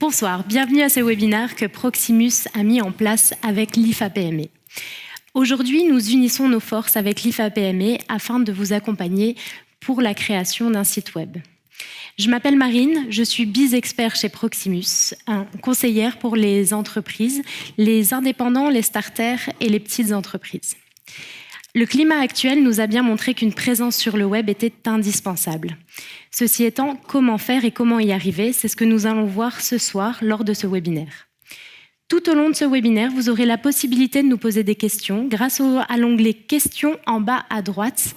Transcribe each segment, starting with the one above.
Bonsoir, bienvenue à ce webinaire que Proximus a mis en place avec l'IFA-PME. Aujourd'hui, nous unissons nos forces avec l'IFA-PME afin de vous accompagner pour la création d'un site web. Je m'appelle Marine, je suis BizExpert chez Proximus, conseillère pour les entreprises, les indépendants, les starters et les petites entreprises. Le climat actuel nous a bien montré qu'une présence sur le web était indispensable. Ceci étant, comment faire et comment y arriver, c'est ce que nous allons voir ce soir lors de ce webinaire. Tout au long de ce webinaire, vous aurez la possibilité de nous poser des questions grâce à l'onglet « Questions » en bas à droite.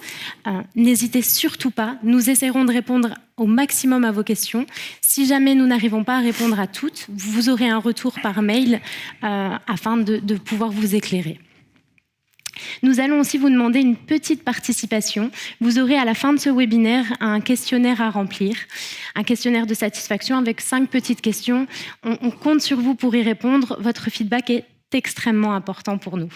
N'hésitez surtout pas, nous essaierons de répondre au maximum à vos questions. Si jamais nous n'arrivons pas à répondre à toutes, vous aurez un retour par mail afin de pouvoir vous éclairer. Nous allons aussi vous demander une petite participation. Vous aurez à la fin de ce webinaire un questionnaire à remplir, un questionnaire de satisfaction avec 5 petites questions. On compte sur vous pour y répondre. Votre feedback est extrêmement important pour nous.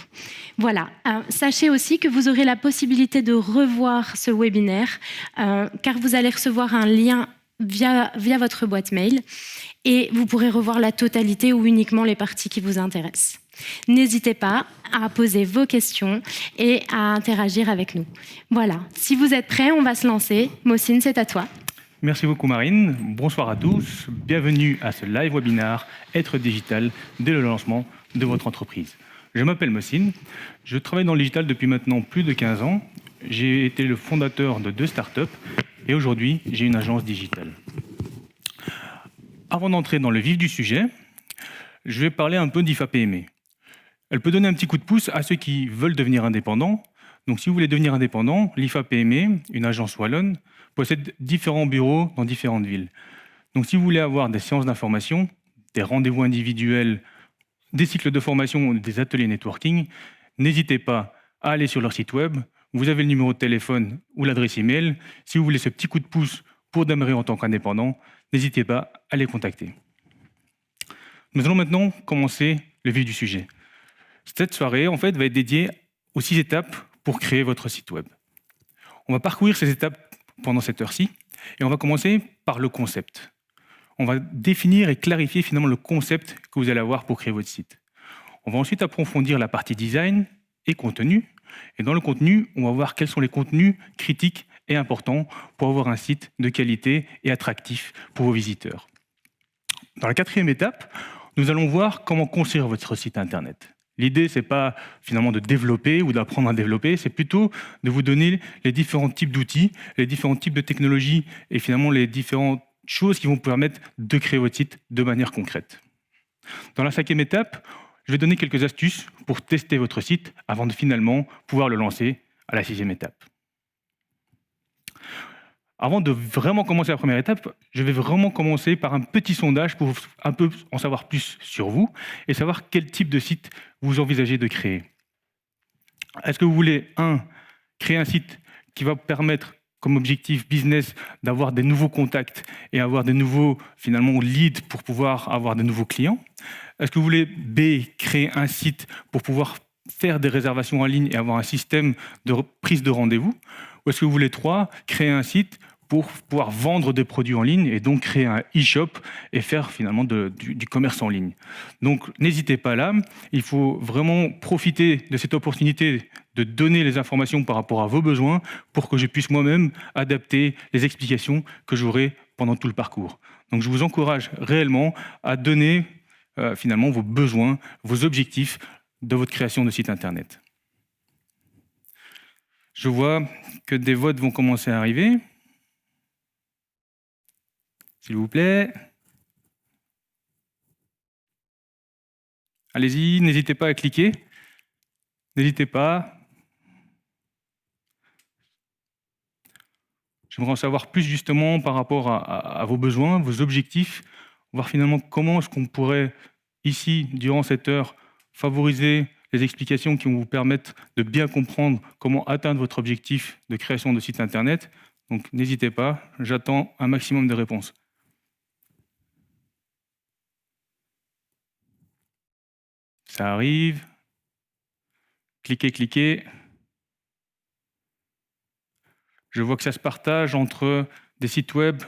Voilà. Sachez aussi que vous aurez la possibilité de revoir ce webinaire car vous allez recevoir un lien via votre boîte mail et vous pourrez revoir la totalité ou uniquement les parties qui vous intéressent. N'hésitez pas à poser vos questions et à interagir avec nous. Voilà, si vous êtes prêts, on va se lancer. Mohsin, c'est à toi. Merci beaucoup Marine. Bonsoir à tous. Bienvenue à ce live webinaire Être digital dès le lancement de votre entreprise. Je m'appelle Mohsin. Je travaille dans le digital depuis maintenant plus de 15 ans. J'ai été le fondateur de 2 startups et aujourd'hui, j'ai une agence digitale. Avant d'entrer dans le vif du sujet, je vais parler un peu d'IFA-PME. Elle peut donner un petit coup de pouce à ceux qui veulent devenir indépendants. Donc, si vous voulez devenir indépendant, l'IFA-PME, une agence wallonne, possède différents bureaux dans différentes villes. Donc, si vous voulez avoir des séances d'information, des rendez-vous individuels, des cycles de formation, des ateliers networking, n'hésitez pas à aller sur leur site web. Vous avez le numéro de téléphone ou l'adresse email. Si vous voulez ce petit coup de pouce pour démarrer en tant qu'indépendant, n'hésitez pas à les contacter. Nous allons maintenant commencer le vif du sujet. Cette soirée, en fait, va être dédiée aux 6 étapes pour créer votre site web. On va parcourir ces étapes pendant cette heure-ci et on va commencer par le concept. On va définir et clarifier finalement le concept que vous allez avoir pour créer votre site. On va ensuite approfondir la partie design et contenu. Et dans le contenu, on va voir quels sont les contenus critiques et importants pour avoir un site de qualité et attractif pour vos visiteurs. Dans la 4e étape, nous allons voir comment construire votre site Internet. L'idée, ce n'est pas finalement de développer ou d'apprendre à développer, c'est plutôt de vous donner les différents types d'outils, les différents types de technologies et finalement les différentes choses qui vont vous permettre de créer votre site de manière concrète. Dans la 5e étape, je vais donner quelques astuces pour tester votre site avant de finalement pouvoir le lancer à la 6e étape. Avant de vraiment commencer la première étape, je vais vraiment commencer par un petit sondage pour un peu en savoir plus sur vous et savoir quel type de site vous envisagez de créer. Est-ce que vous voulez, créer un site qui va permettre, comme objectif business, d'avoir des nouveaux contacts et avoir des nouveaux, finalement, leads pour pouvoir avoir de nouveaux clients? Est-ce que vous voulez, créer un site pour pouvoir faire des réservations en ligne et avoir un système de prise de rendez-vous? Ou est-ce que vous voulez, créer un site pour pouvoir vendre des produits en ligne et donc créer un e-shop et faire finalement du commerce en ligne. Donc n'hésitez pas là, il faut vraiment profiter de cette opportunité de donner les informations par rapport à vos besoins pour que je puisse moi-même adapter les explications que j'aurai pendant tout le parcours. Donc je vous encourage réellement à donner finalement vos besoins, vos objectifs de votre création de site Internet. Je vois que des votes vont commencer à arriver. S'il vous plaît. Allez-y, n'hésitez pas à cliquer. N'hésitez pas. J'aimerais en savoir plus justement par rapport à vos besoins, vos objectifs, voir finalement comment est-ce qu'on pourrait, ici, durant cette heure, favoriser les explications qui vont vous permettre de bien comprendre comment atteindre votre objectif de création de site Internet. Donc n'hésitez pas, j'attends un maximum de réponses. Ça arrive. Cliquez, cliquez. Je vois que ça se partage entre des sites web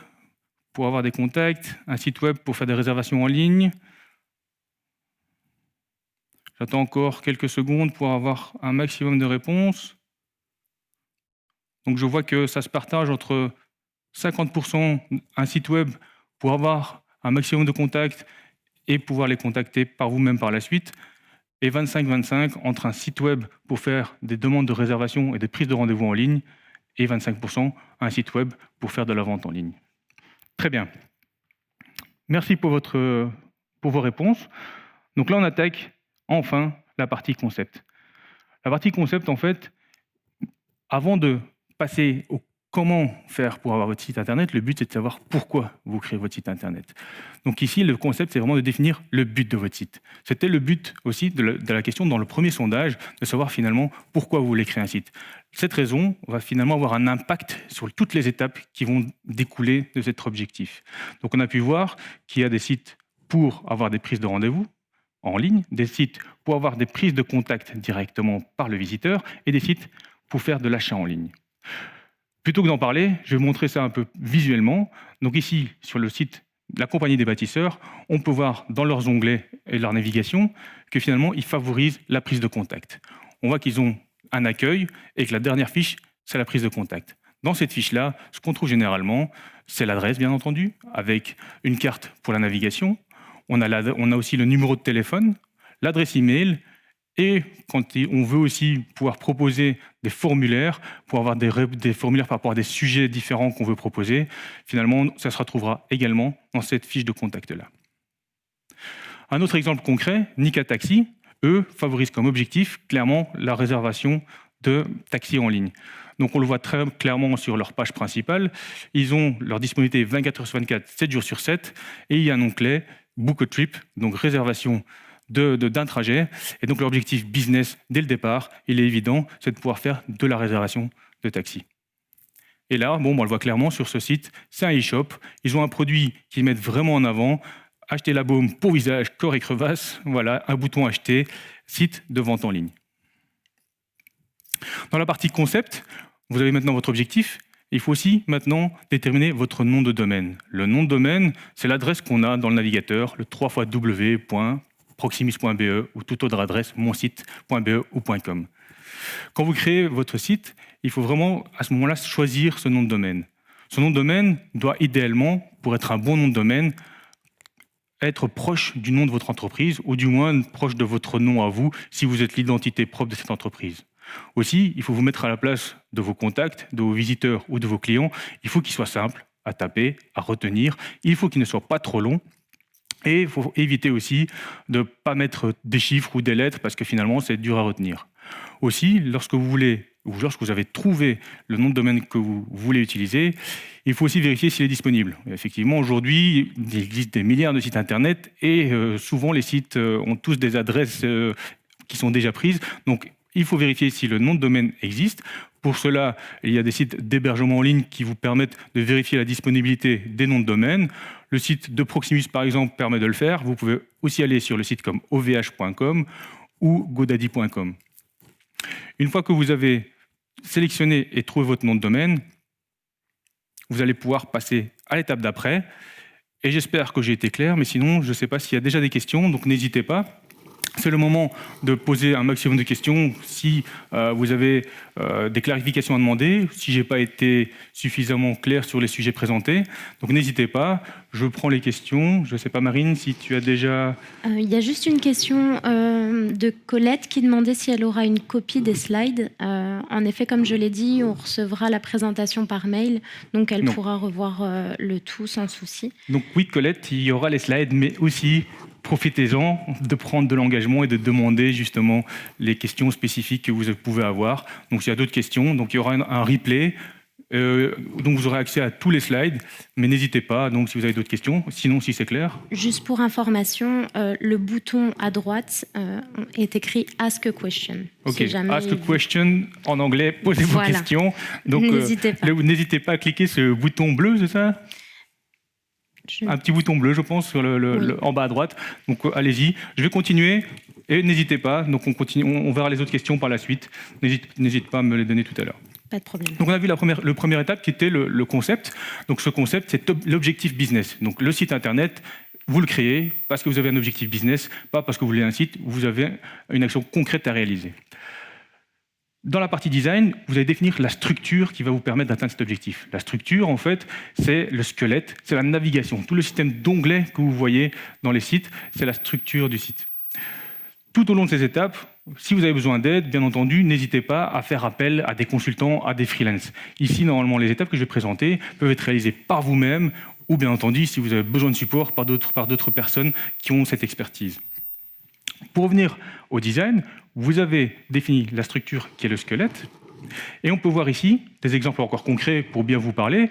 pour avoir des contacts, un site web pour faire des réservations en ligne. J'attends encore quelques secondes pour avoir un maximum de réponses. Donc je vois que ça se partage entre 50% un site web pour avoir un maximum de contacts et pouvoir les contacter par vous-même par la suite, et 25-25 entre un site web pour faire des demandes de réservation et des prises de rendez-vous en ligne, et 25% un site web pour faire de la vente en ligne. Très bien. Merci pour vos réponses. Donc là, on attaque enfin la partie concept. La partie concept, en fait, avant de passer au comment faire pour avoir votre site Internet, le but, c'est de savoir pourquoi vous créez votre site Internet. Donc ici, le concept, c'est vraiment de définir le but de votre site. C'était le but aussi de la question dans le premier sondage, de savoir finalement pourquoi vous voulez créer un site. Cette raison va finalement avoir un impact sur toutes les étapes qui vont découler de cet objectif. Donc on a pu voir qu'il y a des sites pour avoir des prises de rendez-vous en ligne, des sites pour avoir des prises de contact directement par le visiteur, et des sites pour faire de l'achat en ligne. Plutôt que d'en parler, je vais vous montrer ça un peu visuellement. Donc ici, sur le site de la Compagnie des bâtisseurs, on peut voir dans leurs onglets et leur navigation que finalement, ils favorisent la prise de contact. On voit qu'ils ont un accueil et que la dernière fiche, c'est la prise de contact. Dans cette fiche-là, ce qu'on trouve généralement, c'est l'adresse, bien entendu, avec une carte pour la navigation. On a aussi le numéro de téléphone, l'adresse email, et quand on veut aussi pouvoir proposer des formulaires, pour avoir des formulaires par rapport à des sujets différents qu'on veut proposer, finalement, ça se retrouvera également dans cette fiche de contact-là. Un autre exemple concret, Nika Taxi, eux, favorisent comme objectif clairement la réservation de taxis en ligne. Donc on le voit très clairement sur leur page principale. Ils ont leur disponibilité 24 heures sur 24, 7 jours sur 7, et il y a un onglet Book a Trip, donc réservation d'un trajet. Et donc l'objectif business, dès le départ, il est évident, c'est de pouvoir faire de la réservation de taxi. Et là, on le voit clairement sur ce site, c'est un e-shop. Ils ont un produit qu'ils mettent vraiment en avant. Acheter la baume pour visage, corps et crevasse. Voilà, un bouton acheter, site de vente en ligne. Dans la partie concept, vous avez maintenant votre objectif. Il faut aussi maintenant déterminer votre nom de domaine. Le nom de domaine, c'est l'adresse qu'on a dans le navigateur, le 3x w.proximus.be ou toute autre adresse, monsite.be ou .com. Quand vous créez votre site, il faut vraiment, à ce moment-là, choisir ce nom de domaine. Ce nom de domaine doit idéalement, pour être un bon nom de domaine, être proche du nom de votre entreprise, ou du moins proche de votre nom à vous, si vous êtes l'identité propre de cette entreprise. Aussi, il faut vous mettre à la place de vos contacts, de vos visiteurs ou de vos clients. Il faut qu'il soit simple à taper, à retenir. Il faut qu'il ne soit pas trop long. Et il faut éviter aussi de ne pas mettre des chiffres ou des lettres parce que finalement, c'est dur à retenir. Aussi, lorsque vous avez trouvé le nom de domaine que vous voulez utiliser, il faut aussi vérifier s'il est disponible. Et effectivement, aujourd'hui, il existe des milliards de sites Internet et souvent, les sites ont tous des adresses qui sont déjà prises. Donc, il faut vérifier si le nom de domaine existe. Pour cela, il y a des sites d'hébergement en ligne qui vous permettent de vérifier la disponibilité des noms de domaine. Le site de Proximus, par exemple, permet de le faire. Vous pouvez aussi aller sur le site comme ovh.com ou godaddy.com. Une fois que vous avez sélectionné et trouvé votre nom de domaine, vous allez pouvoir passer à l'étape d'après. Et j'espère que j'ai été clair, mais sinon, je ne sais pas s'il y a déjà des questions, donc n'hésitez pas. C'est le moment de poser un maximum de questions. Si vous avez des clarifications à demander, si je n'ai pas été suffisamment clair sur les sujets présentés, donc n'hésitez pas. Je prends les questions. Je ne sais pas, Marine, si tu as déjà... Il y a juste une question de Colette qui demandait si elle aura une copie des slides. En effet, comme je l'ai dit, on recevra la présentation par mail, donc elle pourra revoir le tout sans souci. Donc oui, Colette, il y aura les slides, mais aussi... profitez-en de prendre de l'engagement et de demander justement les questions spécifiques que vous pouvez avoir. Donc, s'il y a d'autres questions, donc il y aura un replay. Donc, vous aurez accès à tous les slides, mais n'hésitez pas. Donc, si vous avez d'autres questions, sinon, si c'est clair. Juste pour information, le bouton à droite est écrit Ask a question. Ok, si jamais Ask a question en anglais, posez vos questions. Donc, n'hésitez pas à cliquer ce bouton bleu, c'est ça ? Un petit bouton bleu, je pense, sur en bas à droite. Donc, allez-y. Je vais continuer et n'hésitez pas. Donc, on verra les autres questions par la suite. N'hésite pas à me les donner tout à l'heure. Pas de problème. Donc on a vu le première étape qui était le concept. Donc ce concept, c'est l'objectif business. Donc le site internet, vous le créez parce que vous avez un objectif business, pas parce que vous voulez un site, vous avez une action concrète à réaliser. Dans la partie design, vous allez définir la structure qui va vous permettre d'atteindre cet objectif. La structure, en fait, c'est le squelette, c'est la navigation. Tout le système d'onglets que vous voyez dans les sites, c'est la structure du site. Tout au long de ces étapes, si vous avez besoin d'aide, bien entendu, n'hésitez pas à faire appel à des consultants, à des freelances. Ici, normalement, les étapes que je vais présenter peuvent être réalisées par vous-même ou, bien entendu, si vous avez besoin de support, par d'autres personnes qui ont cette expertise. Pour revenir au design, vous avez défini la structure qui est le squelette. Et on peut voir ici des exemples encore concrets pour bien vous parler.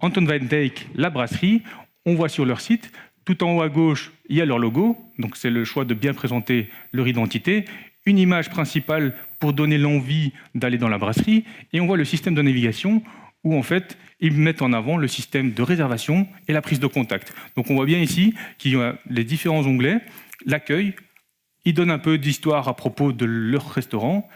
Anton van Dijk, la brasserie, on voit sur leur site, tout en haut à gauche, il y a leur logo. Donc c'est le choix de bien présenter leur identité. Une image principale pour donner l'envie d'aller dans la brasserie. Et on voit le système de navigation où en fait, ils mettent en avant le système de réservation et la prise de contact. Donc on voit bien ici qu'il y a les différents onglets, l'accueil. Ils donnent un peu d'histoire à propos de leur restaurant.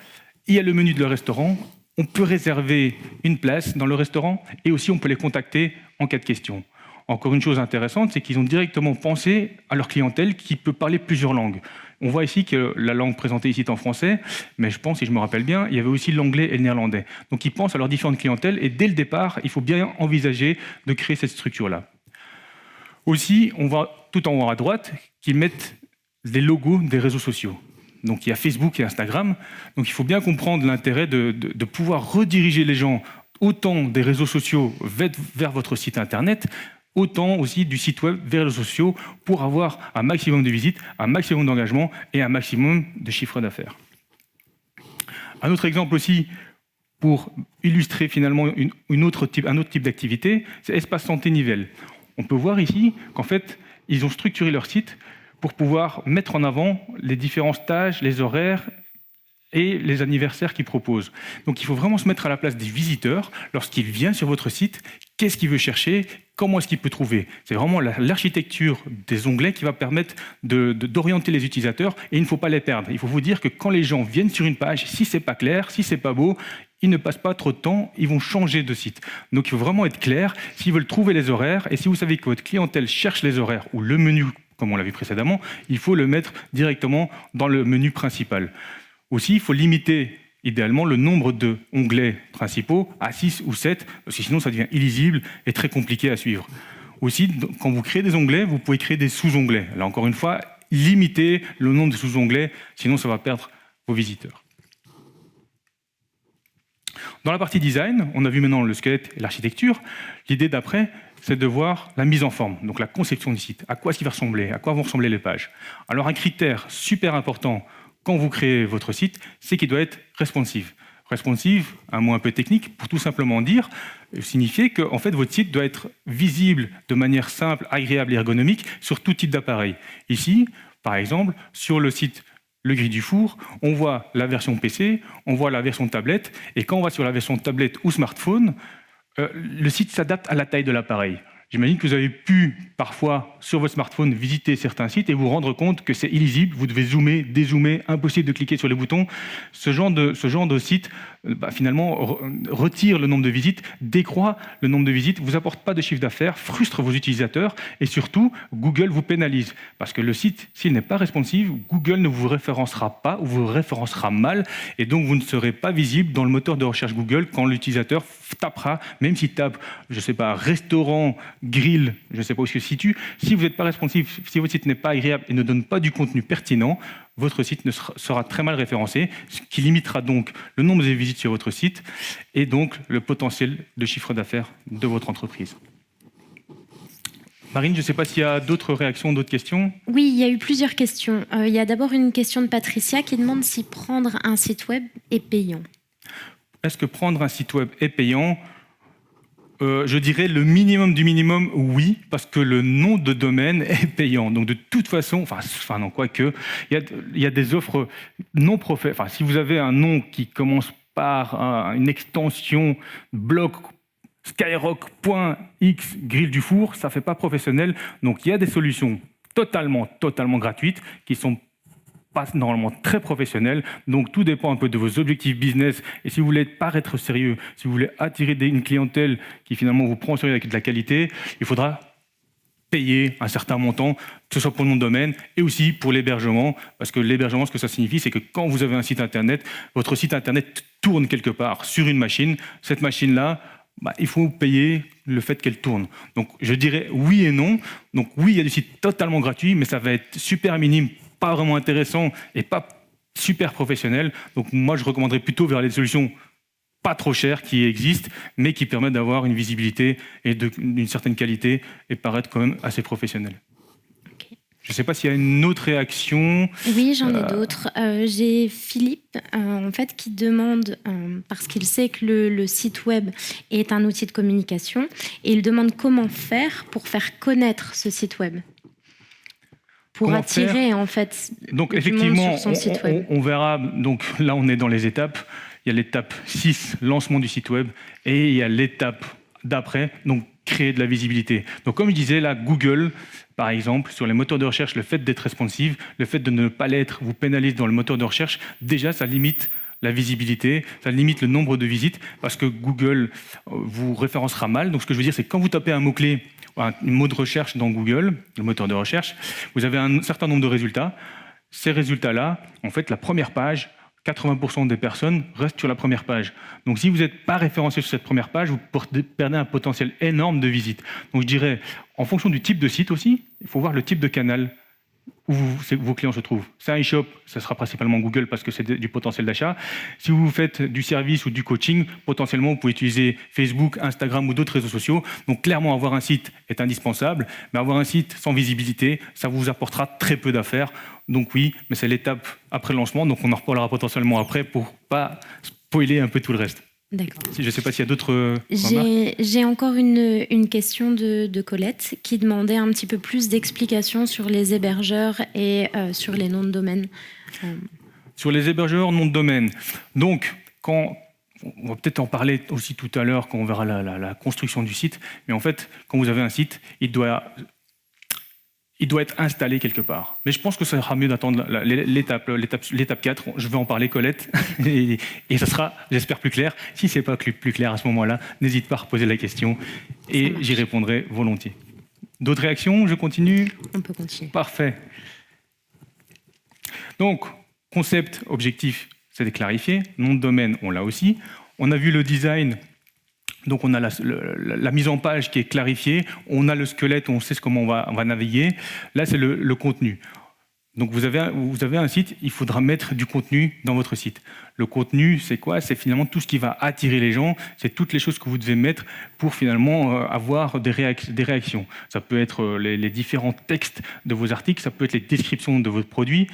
Il y a le menu de leur restaurant. On peut réserver une place dans le restaurant et aussi on peut les contacter en cas de question. Encore une chose intéressante, c'est qu'ils ont directement pensé à leur clientèle qui peut parler plusieurs langues. On voit ici que la langue présentée ici est en français, mais je pense, si je me rappelle bien, il y avait aussi l'anglais et le néerlandais. Donc ils pensent à leurs différentes clientèles et dès le départ, il faut bien envisager de créer cette structure-là. Aussi, on voit tout en haut à droite qu'ils mettent des logos des réseaux sociaux. Donc il y a Facebook et Instagram. Donc il faut bien comprendre l'intérêt de pouvoir rediriger les gens autant des réseaux sociaux vers votre site internet, autant aussi du site web vers les réseaux sociaux pour avoir un maximum de visites, un maximum d'engagement et un maximum de chiffre d'affaires. Un autre exemple aussi pour illustrer finalement un autre type d'activité, c'est Espace Santé Nivelles. On peut voir ici qu'en fait, ils ont structuré leur site pour pouvoir mettre en avant les différents stages, les horaires et les anniversaires qu'ils proposent. Donc il faut vraiment se mettre à la place des visiteurs lorsqu'il vient sur votre site, qu'est-ce qu'il veut chercher, comment est-ce qu'il peut trouver. C'est vraiment l'architecture des onglets qui va permettre d'orienter les utilisateurs et il ne faut pas les perdre. Il faut vous dire que quand les gens viennent sur une page, si c'est pas clair, si c'est pas beau, ils ne passent pas trop de temps, ils vont changer de site. Donc il faut vraiment être clair s'ils veulent trouver les horaires et si vous savez que votre clientèle cherche les horaires ou le menu, comme on l'a vu précédemment, il faut le mettre directement dans le menu principal. Aussi, il faut limiter idéalement le nombre d'onglets principaux à 6 ou 7, parce que sinon ça devient illisible et très compliqué à suivre. Aussi, quand vous créez des onglets, vous pouvez créer des sous-onglets. Là encore une fois, limitez le nombre de sous-onglets, sinon ça va perdre vos visiteurs. Dans la partie design, on a vu maintenant le squelette et l'architecture. L'idée d'après, c'est de voir la mise en forme, donc la conception du site. À quoi est-ce qu'il va ressembler? À quoi vont ressembler les pages? Alors un critère super important quand vous créez votre site, c'est qu'il doit être responsive. Responsive, un mot un peu technique, pour tout simplement signifier que en fait, votre site doit être visible de manière simple, agréable et ergonomique sur tout type d'appareil. Ici, par exemple, sur le site Le Gris du Four, on voit la version PC, on voit la version tablette, et quand on va sur la version tablette ou smartphone, le site s'adapte à la taille de l'appareil. J'imagine que vous avez pu, parfois, sur votre smartphone, visiter certains sites et vous rendre compte que c'est illisible, vous devez zoomer, dézoomer, impossible de cliquer sur les boutons. Ce genre de site, finalement, retire le nombre de visites, décroît le nombre de visites, vous apporte pas de chiffre d'affaires, frustre vos utilisateurs et surtout, Google vous pénalise. Parce que le site, s'il n'est pas responsive, Google ne vous référencera pas ou vous référencera mal et donc vous ne serez pas visible dans le moteur de recherche Google quand l'utilisateur tapera, même s'il tape, je ne sais pas, restaurant, grill, je ne sais pas où il se situe, si vous n'êtes pas responsif, si votre site n'est pas agréable et ne donne pas du contenu pertinent, votre site sera très mal référencé, ce qui limitera donc le nombre de visites sur votre site et donc le potentiel de chiffre d'affaires de votre entreprise. Marine, je ne sais pas s'il y a d'autres réactions, d'autres questions. Oui, il y a eu plusieurs questions. Il y a d'abord une question de Patricia qui demande si prendre un site web est payant. Est-ce que prendre un site web est payant ? Je dirais le minimum du minimum, oui, parce que le nom de domaine est payant. Donc de toute façon, non, quoique, il y a des offres non professionnelles. Si vous avez un nom qui commence par une extension bloc skyrock.x grill du four, ça ne fait pas professionnel. Donc il y a des solutions totalement gratuites qui sont pas normalement très professionnel. Donc tout dépend un peu de vos objectifs business. Et si vous voulez paraître sérieux, si vous voulez attirer une clientèle qui finalement vous prend au sérieux avec de la qualité, il faudra payer un certain montant, que ce soit pour le nom de domaine et aussi pour l'hébergement. Parce que l'hébergement, ce que ça signifie, c'est que quand vous avez un site Internet, votre site Internet tourne quelque part sur une machine. Cette machine-là, il faut payer le fait qu'elle tourne. Donc je dirais oui et non. Donc oui, il y a des sites totalement gratuits, mais ça va être super minime, pas vraiment intéressant et pas super professionnel. Donc moi, je recommanderais plutôt vers les solutions pas trop chères qui existent, mais qui permettent d'avoir une visibilité et d'une certaine qualité et paraître quand même assez professionnel. Okay. Je ne sais pas s'il y a une autre réaction. Oui, j'en ai d'autres. J'ai Philippe, en fait, qui demande, parce qu'il sait que le site web est un outil de communication, et il demande comment faire pour faire connaître ce site web. Pour comment attirer, en fait, donc, du effectivement, monde sur son site web. On verra, donc là, on est dans les étapes. Il y a l'étape 6, lancement du site web, et il y a l'étape d'après, donc créer de la visibilité. Donc comme je disais, là, Google, par exemple, sur les moteurs de recherche, le fait d'être responsive, le fait de ne pas l'être, vous pénalise dans le moteur de recherche, déjà, ça limite la visibilité, ça limite le nombre de visites, parce que Google vous référencera mal. Donc ce que je veux dire, c'est que quand vous tapez un mot-clé, un mot de recherche dans Google, le moteur de recherche, vous avez un certain nombre de résultats. Ces résultats-là, en fait, la première page, 80% des personnes restent sur la première page. Donc si vous n'êtes pas référencé sur cette première page, vous perdez un potentiel énorme de visites. Donc je dirais, en fonction du type de site aussi, il faut voir le type de canal où vos clients se trouvent. C'est un e-shop, ça sera principalement Google parce que c'est du potentiel d'achat. Si vous faites du service ou du coaching, potentiellement vous pouvez utiliser Facebook, Instagram ou d'autres réseaux sociaux. Donc clairement, avoir un site est indispensable, mais avoir un site sans visibilité, ça vous apportera très peu d'affaires. Donc oui, mais c'est l'étape après le lancement, donc on en reparlera potentiellement après pour ne pas spoiler un peu tout le reste. D'accord. Je ne sais pas s'il y a d'autres remarques. J'ai encore une question de Colette qui demandait un petit peu plus d'explications sur les hébergeurs et sur les noms de domaine. Sur les hébergeurs, noms de domaine. Donc, on va peut-être en parler aussi tout à l'heure quand on verra la construction du site, mais en fait, quand vous avez un site, il doit être installé quelque part. Mais je pense que ça sera mieux d'attendre l'étape 4. Je vais en parler, Colette, et ça sera, j'espère, plus clair. Si ce n'est pas plus clair à ce moment-là, n'hésite pas à reposer la question et j'y répondrai volontiers. D'autres réactions? Je continue? On peut continuer. Parfait. Donc, concept, objectif, c'est clarifié. Nom de domaine, on l'a aussi. On a vu le design. Donc on a la mise en page qui est clarifiée, on a le squelette, on sait comment on va naviguer. Là, c'est le contenu. Donc vous avez un site, il faudra mettre du contenu dans votre site. Le contenu, c'est quoi? C'est finalement tout ce qui va attirer les gens, c'est toutes les choses que vous devez mettre pour finalement avoir des réactions. Ça peut être les différents textes de vos articles, ça peut être les descriptions de votre produit.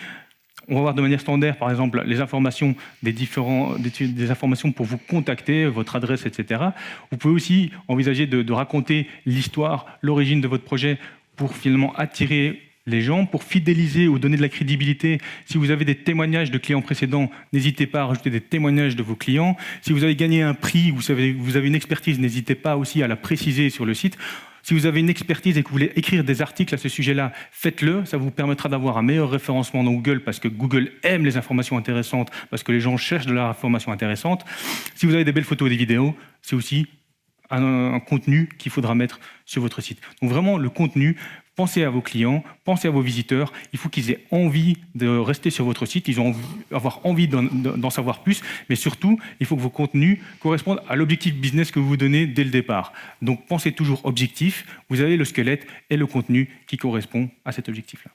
On va voir de manière standard, par exemple, les informations des informations pour vous contacter, votre adresse, etc. Vous pouvez aussi envisager de raconter l'histoire, l'origine de votre projet pour finalement attirer les gens, pour fidéliser ou donner de la crédibilité. Si vous avez des témoignages de clients précédents, n'hésitez pas à rajouter des témoignages de vos clients. Si vous avez gagné un prix, vous avez une expertise, n'hésitez pas aussi à la préciser sur le site. Si vous avez une expertise et que vous voulez écrire des articles à ce sujet-là, faites-le. Ça vous permettra d'avoir un meilleur référencement dans Google parce que Google aime les informations intéressantes, parce que les gens cherchent de l'information intéressante. Si vous avez des belles photos et des vidéos, c'est aussi un contenu qu'il faudra mettre sur votre site. Donc vraiment, le contenu, pensez à vos clients, pensez à vos visiteurs. Il faut qu'ils aient envie de rester sur votre site, ils ont avoir envie d'en savoir plus, mais surtout, il faut que vos contenus correspondent à l'objectif business que vous vous donnez dès le départ. Donc pensez toujours objectif, vous avez le squelette et le contenu qui correspond à cet objectif-là.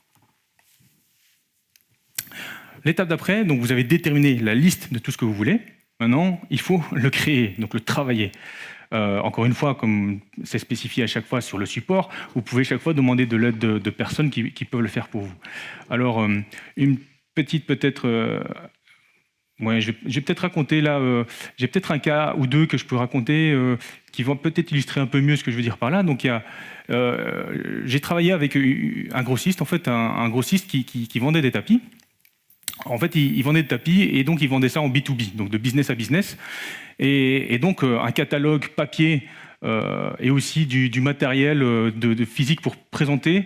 L'étape d'après, donc vous avez déterminé la liste de tout ce que vous voulez. Maintenant, il faut le créer, donc le travailler. Encore une fois, comme c'est spécifié à chaque fois sur le support, vous pouvez chaque fois demander de l'aide de personnes qui peuvent le faire pour vous. Alors, une petite peut-être... je vais peut-être raconter là... j'ai peut-être un cas ou deux que je peux raconter qui vont peut-être illustrer un peu mieux ce que je veux dire par là. Donc, j'ai travaillé avec un grossiste, en fait, un grossiste qui vendait des tapis. En fait, il vendait des tapis et donc il vendait ça en B2B, donc de business à business. Et donc un catalogue papier et aussi du matériel de physique pour présenter.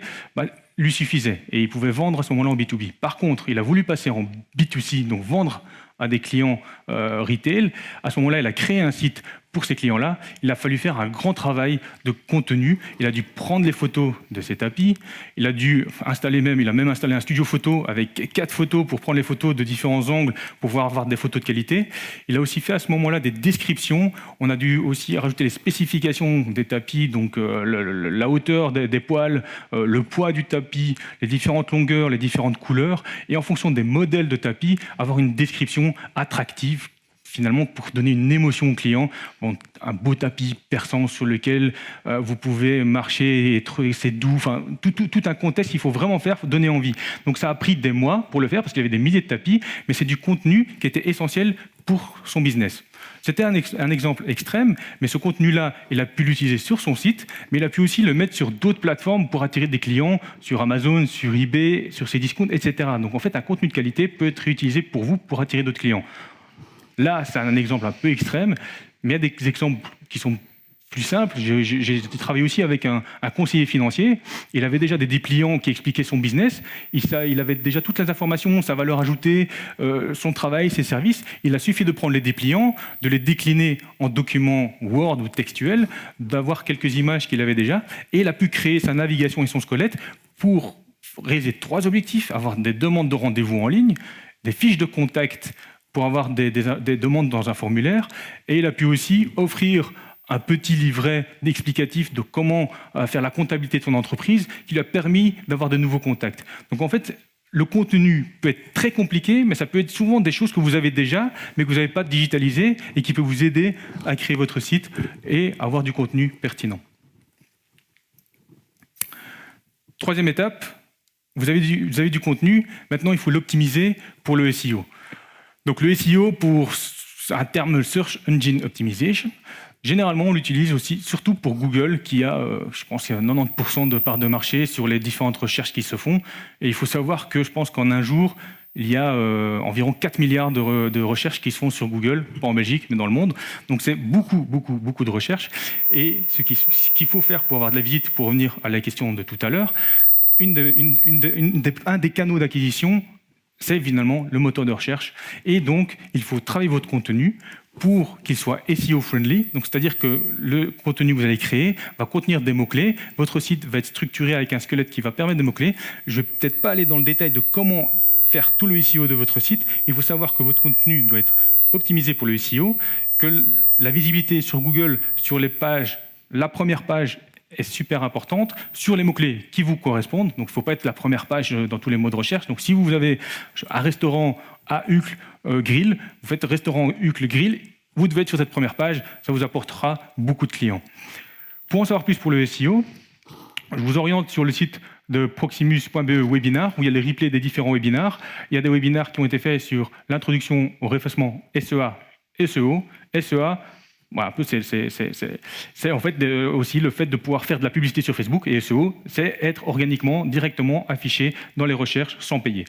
lui suffisait et il pouvait vendre à ce moment-là en B2B. Par contre, il a voulu passer en B2C, donc vendre à des clients retail. À ce moment-là, il a créé un site pour ces clients-là. Il a fallu faire un grand travail de contenu. Il a dû prendre les photos de ces tapis. Il a même installé un studio photo avec 4 photos pour prendre les photos de différents angles pour pouvoir avoir des photos de qualité. Il a aussi fait à ce moment-là des descriptions. On a dû aussi rajouter les spécifications des tapis, donc la hauteur des poils, le poids du tapis, les différentes longueurs, les différentes couleurs. Et en fonction des modèles de tapis, avoir une description attractive finalement pour donner une émotion au client. Bon, un beau tapis perçant sur lequel vous pouvez marcher et c'est doux, enfin, tout un contexte qu'il faut vraiment faire, faut donner envie. Donc ça a pris des mois pour le faire parce qu'il y avait des milliers de tapis, mais c'est du contenu qui était essentiel pour son business. C'était un exemple extrême, mais ce contenu-là, il a pu l'utiliser sur son site, mais il a pu aussi le mettre sur d'autres plateformes pour attirer des clients, sur Amazon, sur eBay, sur ses discounts, etc. Donc en fait, un contenu de qualité peut être réutilisé pour vous pour attirer d'autres clients. Là, c'est un exemple un peu extrême, mais il y a des exemples qui sont plus simples. J'ai travaillé aussi avec un conseiller financier. Il avait déjà des dépliants qui expliquaient son business. Il avait déjà toutes les informations, sa valeur ajoutée, son travail, ses services. Il a suffi de prendre les dépliants, de les décliner en documents Word ou textuels, d'avoir quelques images qu'il avait déjà, et il a pu créer sa navigation et son squelette pour réaliser 3 objectifs: avoir des demandes de rendez-vous en ligne, des fiches de contact pour avoir des demandes dans un formulaire, et il a pu aussi offrir un petit livret explicatif de comment faire la comptabilité de son entreprise qui lui a permis d'avoir de nouveaux contacts. Donc en fait, le contenu peut être très compliqué, mais ça peut être souvent des choses que vous avez déjà, mais que vous n'avez pas digitalisées et qui peut vous aider à créer votre site et avoir du contenu pertinent. 3e étape, vous avez du contenu, maintenant il faut l'optimiser pour le SEO. Donc le SEO, pour un terme Search Engine Optimization, généralement on l'utilise aussi surtout pour Google qui a, je pense, 90% de part de marché sur les différentes recherches qui se font. Et il faut savoir que je pense qu'en un jour, il y a environ 4 milliards de recherches qui se font sur Google, pas en Belgique, mais dans le monde. Donc c'est beaucoup de recherches. Et ce qu'il faut faire pour avoir de la visite, pour revenir à la question de tout à l'heure, un des canaux d'acquisition, c'est finalement le moteur de recherche. Et donc, il faut travailler votre contenu pour qu'il soit SEO-friendly. Donc, c'est-à-dire que le contenu que vous allez créer va contenir des mots-clés. Votre site va être structuré avec un squelette qui va permettre des mots-clés. Je ne vais peut-être pas aller dans le détail de comment faire tout le SEO de votre site. Il faut savoir que votre contenu doit être optimisé pour le SEO, que la visibilité sur Google, sur les pages, la première page est super importante sur les mots-clés qui vous correspondent. Donc, il ne faut pas être la première page dans tous les mots de recherche. Donc, si vous avez un restaurant à Uccle Grill, vous faites restaurant Uccle Grill, vous devez être sur cette première page. Ça vous apportera beaucoup de clients. Pour en savoir plus pour le SEO, je vous oriente sur le site de proximus.be webinar, où il y a les replays des différents webinars. Il y a des webinars qui ont été faits sur l'introduction au référencement SEA, SEO, SEA. Voilà, c'est en fait aussi le fait de pouvoir faire de la publicité sur Facebook, et SEO, c'est être organiquement, directement affiché dans les recherches sans payer.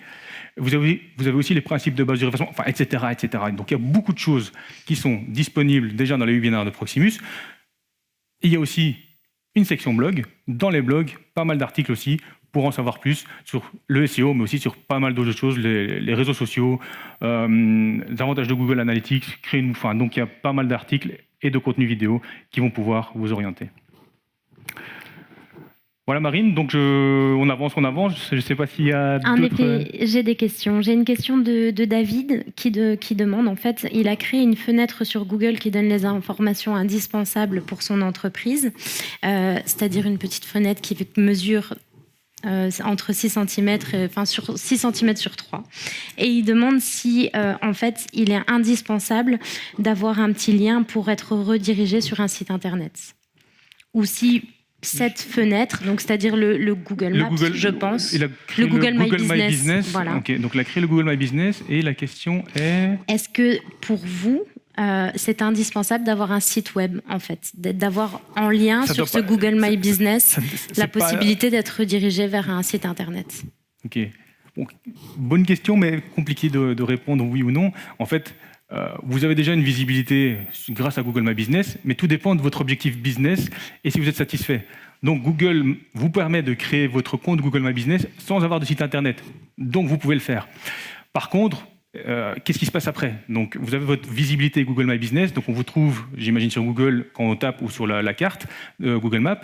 Vous avez aussi les principes de base du référencement, enfin, etc., etc. Donc il y a beaucoup de choses qui sont disponibles déjà dans les webinaires de Proximus. Et il y a aussi une section blog. Dans les blogs, pas mal d'articles aussi pour en savoir plus sur le SEO, mais aussi sur pas mal d'autres choses, les réseaux sociaux, les avantages de Google Analytics, donc il y a pas mal d'articles et de contenus vidéo qui vont pouvoir vous orienter. Voilà Marine, donc on avance, je ne sais pas s'il y a d'autres... En effet, j'ai des questions. J'ai une question de David qui demande, en fait, il a créé une fenêtre sur Google qui donne les informations indispensables pour son entreprise, c'est-à-dire une petite fenêtre qui mesure entre 6 cm, sur 6 cm sur 3. Et il demande si, en fait, il est indispensable d'avoir un petit lien pour être redirigé sur un site Internet. Ou si cette fenêtre, donc c'est-à-dire le Google Maps, je pense. Il a créé le Google My Business. Voilà. Okay, donc il a créé le Google My Business et la question est... Est-ce que pour vous, c'est indispensable d'avoir un site web, en fait, d'avoir en lien sur ce Google My Business la possibilité d'être redirigé vers un site Internet? Ok. Bon, bonne question, mais compliqué de répondre oui ou non. En fait, vous avez déjà une visibilité grâce à Google My Business, mais tout dépend de votre objectif business et si vous êtes satisfait. Donc Google vous permet de créer votre compte Google My Business sans avoir de site internet. Donc vous pouvez le faire. Par contre, qu'est-ce qui se passe après? Donc vous avez votre visibilité Google My Business, donc on vous trouve, j'imagine, sur Google quand on tape ou sur la carte Google Maps.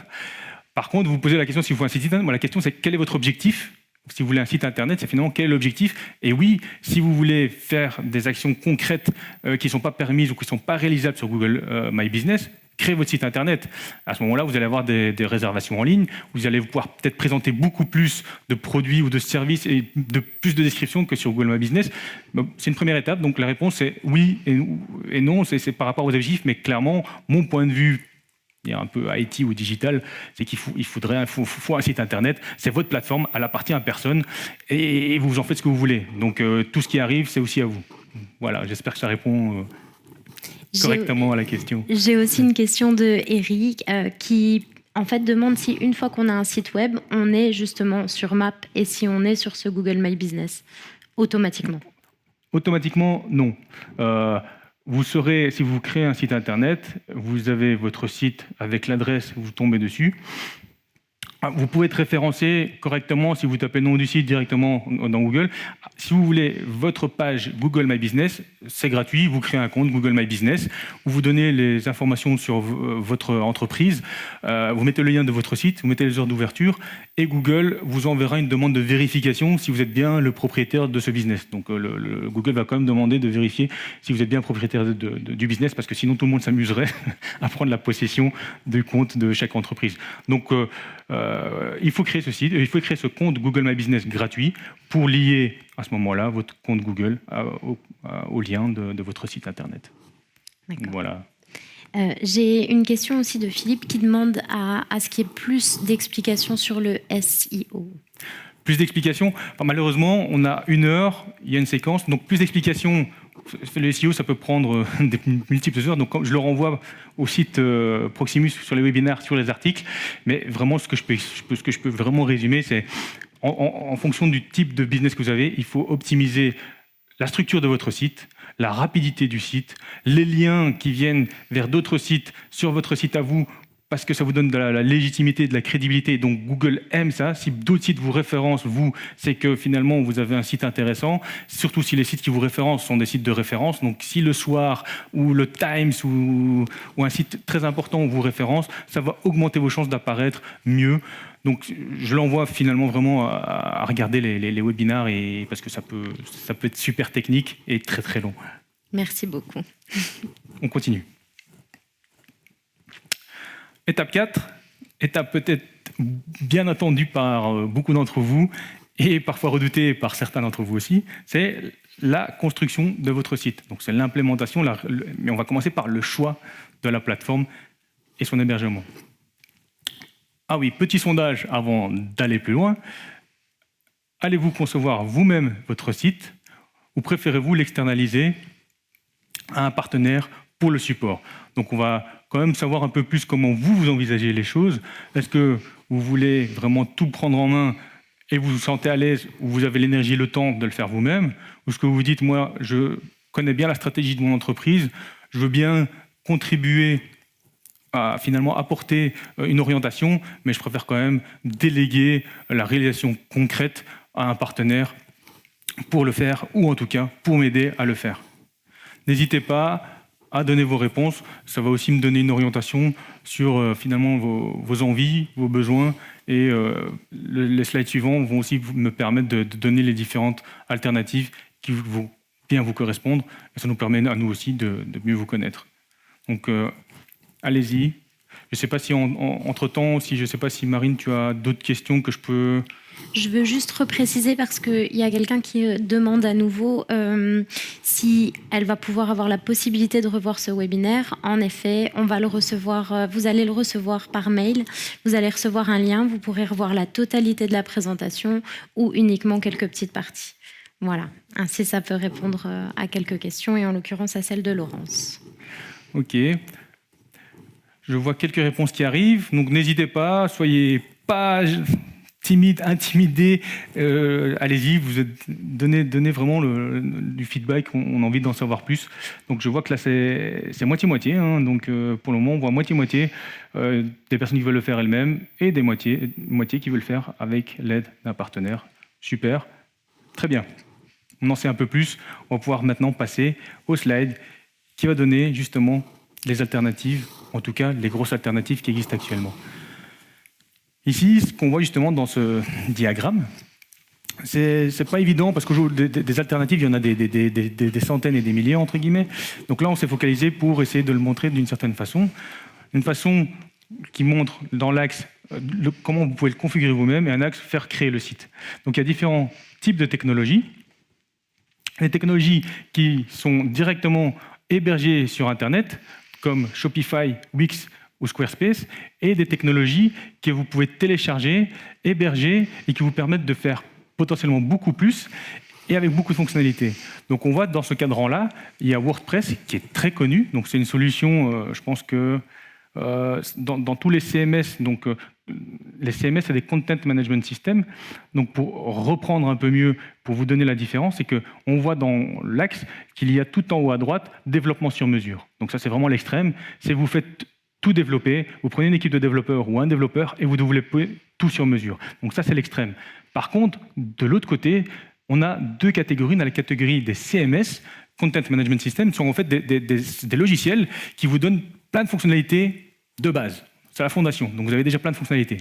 Par contre, vous vous posez la question si vous voulez un site internet. Bon, la question c'est quel est votre objectif? Si vous voulez un site internet, c'est finalement quel est l'objectif? Et oui, si vous voulez faire des actions concrètes qui ne sont pas permises ou qui ne sont pas réalisables sur Google My Business, créez votre site internet. À ce moment-là, vous allez avoir des réservations en ligne, vous allez pouvoir peut-être présenter beaucoup plus de produits ou de services et plus de descriptions que sur Google My Business. C'est une première étape, donc la réponse est oui et non, c'est par rapport aux objectifs, mais clairement, mon point de vue, il y a un peu IT ou digital, c'est qu'il faut un site internet, c'est votre plateforme, elle appartient à personne, et vous en faites ce que vous voulez. Donc tout ce qui arrive, c'est aussi à vous. Voilà, j'espère que ça répond correctement à la question. J'ai aussi une question de Eric qui en fait demande si une fois qu'on a un site web, on est justement sur Map et si on est sur ce Google My Business automatiquement. Automatiquement, non. Vous saurez, si vous créez un site internet, vous avez votre site avec l'adresse, vous tombez dessus. Vous pouvez être référencé correctement si vous tapez le nom du site directement dans Google. Si vous voulez votre page Google My Business, c'est gratuit. Vous créez un compte Google My Business où vous donnez les informations sur votre entreprise. Vous mettez le lien de votre site, vous mettez les heures d'ouverture et Google vous enverra une demande de vérification si vous êtes bien le propriétaire de ce business. Donc Google va quand même demander de vérifier si vous êtes bien propriétaire du business parce que sinon tout le monde s'amuserait à prendre la possession du compte de chaque entreprise. Donc il faut créer ce site, il faut créer ce compte Google My Business gratuit pour lier à ce moment-là votre compte Google au lien de votre site internet. Voilà. J'ai une question aussi de Philippe qui demande à ce qu'il y ait plus d'explications sur le SEO. Plus d'explications. Enfin, malheureusement, on a 1 heure, il y a une séquence, donc plus d'explications. Le SEO, ça peut prendre des multiples heures, donc je le renvoie au site Proximus sur les webinaires, sur les articles. Mais vraiment, ce que je peux vraiment résumer, c'est en fonction du type de business que vous avez, il faut optimiser la structure de votre site, la rapidité du site, les liens qui viennent vers d'autres sites sur votre site à vous, parce que ça vous donne de la légitimité, de la crédibilité. Donc Google aime ça. Si d'autres sites vous référencent, c'est que finalement vous avez un site intéressant. Surtout si les sites qui vous référencent sont des sites de référence. Donc si le Soir ou le Times ou un site très important vous référence, ça va augmenter vos chances d'apparaître mieux. Donc je l'envoie finalement vraiment à regarder les webinaires parce que ça peut être super technique et très très long. Merci beaucoup. On continue. Étape 4, étape peut-être bien attendue par beaucoup d'entre vous et parfois redoutée par certains d'entre vous aussi, c'est la construction de votre site. Donc c'est l'implémentation, mais on va commencer par le choix de la plateforme et son hébergement. Ah oui, petit sondage avant d'aller plus loin. Allez-vous concevoir vous-même votre site ou préférez-vous l'externaliser à un partenaire pour le support? Donc on va quand même savoir un peu plus comment vous envisagez les choses. Est-ce que vous voulez vraiment tout prendre en main et vous vous sentez à l'aise ou vous avez l'énergie et le temps de le faire vous-même? Ou est-ce que vous vous dites, moi, je connais bien la stratégie de mon entreprise, je veux bien contribuer à finalement apporter une orientation, mais je préfère quand même déléguer la réalisation concrète à un partenaire pour le faire, ou en tout cas pour m'aider à le faire. N'hésitez pas à donner vos réponses. Ça va aussi me donner une orientation sur finalement vos envies, vos besoins. Et les slides suivants vont aussi me permettre de donner les différentes alternatives qui vont bien vous correspondre. Et ça nous permet à nous aussi de mieux vous connaître. Donc allez-y. Je ne sais pas si entre-temps, je ne sais pas si Marine, tu as d'autres questions que je peux... Je veux juste repréciser parce qu'il y a quelqu'un qui demande à nouveau si elle va pouvoir avoir la possibilité de revoir ce webinaire. En effet, on va le recevoir, vous allez le recevoir par mail. Vous allez recevoir un lien, vous pourrez revoir la totalité de la présentation ou uniquement quelques petites parties. Voilà, ainsi ça peut répondre à quelques questions et en l'occurrence à celle de Laurence. Ok. Je vois quelques réponses qui arrivent, donc n'hésitez pas, soyez pas timide, intimidé, allez-y, donnez vraiment du feedback, on a envie d'en savoir plus. Donc je vois que là c'est moitié-moitié, hein, donc pour le moment on voit moitié-moitié des personnes qui veulent le faire elles-mêmes et des moitiés qui veulent le faire avec l'aide d'un partenaire. Super, très bien. On en sait un peu plus, on va pouvoir maintenant passer au slide qui va donner justement les alternatives, en tout cas les grosses alternatives qui existent actuellement. Ici, ce qu'on voit justement dans ce diagramme, c'est pas évident parce qu'aujourd'hui, des alternatives, il y en a des centaines et des milliers, entre guillemets. Donc là, on s'est focalisé pour essayer de le montrer d'une certaine façon. Une façon qui montre dans l'axe comment vous pouvez le configurer vous-même et un axe faire créer le site. Donc il y a différents types de technologies. Les technologies qui sont directement hébergées sur Internet, comme Shopify, Wix ou Squarespace, et des technologies que vous pouvez télécharger, héberger et qui vous permettent de faire potentiellement beaucoup plus et avec beaucoup de fonctionnalités. Donc on voit dans ce cadran-là, il y a WordPress qui est très connu. Donc c'est une solution, je pense que dans tous les CMS, donc les CMS, c'est des Content Management Systems. Donc pour reprendre un peu mieux, pour vous donner la différence, c'est qu'on voit dans l'axe qu'il y a tout en haut à droite, développement sur mesure. Donc ça, c'est vraiment l'extrême. C'est vous faites tout développer, vous prenez une équipe de développeurs ou un développeur et vous développez tout sur mesure. Donc ça, c'est l'extrême. Par contre, de l'autre côté, on a deux catégories. On a la catégorie des CMS, Content Management System, qui sont en fait des logiciels qui vous donnent plein de fonctionnalités de base. C'est la fondation, donc vous avez déjà plein de fonctionnalités.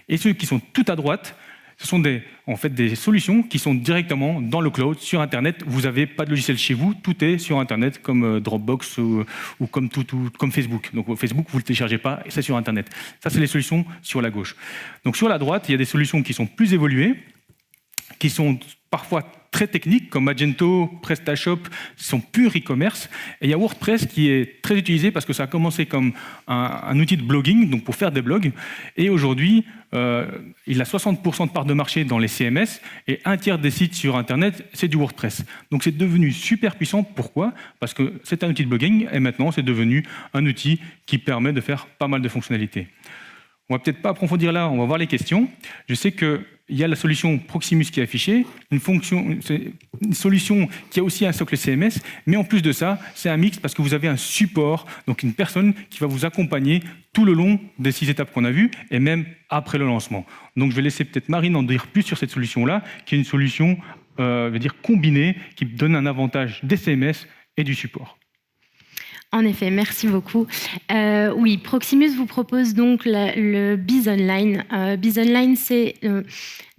Et ceux qui sont tout à droite, ce sont en fait des solutions qui sont directement dans le cloud, sur Internet. Vous n'avez pas de logiciel chez vous, tout est sur Internet, comme Dropbox ou comme Facebook. Donc Facebook, vous ne le téléchargez pas, et c'est sur Internet. Ça, c'est les solutions sur la gauche. Donc sur la droite, il y a des solutions qui sont plus évoluées, qui sont parfois très techniques, comme Magento, PrestaShop, qui sont purs e-commerce. Et il y a WordPress qui est très utilisé parce que ça a commencé comme un outil de blogging, donc pour faire des blogs. Et aujourd'hui, il a 60% de part de marché dans les CMS et un tiers des sites sur Internet, c'est du WordPress. Donc c'est devenu super puissant. Pourquoi ? Parce que c'est un outil de blogging et maintenant c'est devenu un outil qui permet de faire pas mal de fonctionnalités. On va peut-être pas approfondir là, on va voir les questions. Je sais qu'il y a la solution Proximus qui est affichée, une solution qui a aussi un socle CMS, mais en plus de ça, c'est un mix parce que vous avez un support, donc une personne qui va vous accompagner tout le long des 6 étapes qu'on a vues, et même après le lancement. Donc je vais laisser peut-être Marine en dire plus sur cette solution-là, qui est une solution combinée, qui donne un avantage des CMS et du support. En effet, merci beaucoup. Oui, Proximus vous propose donc le Biz Online. Biz Online, c'est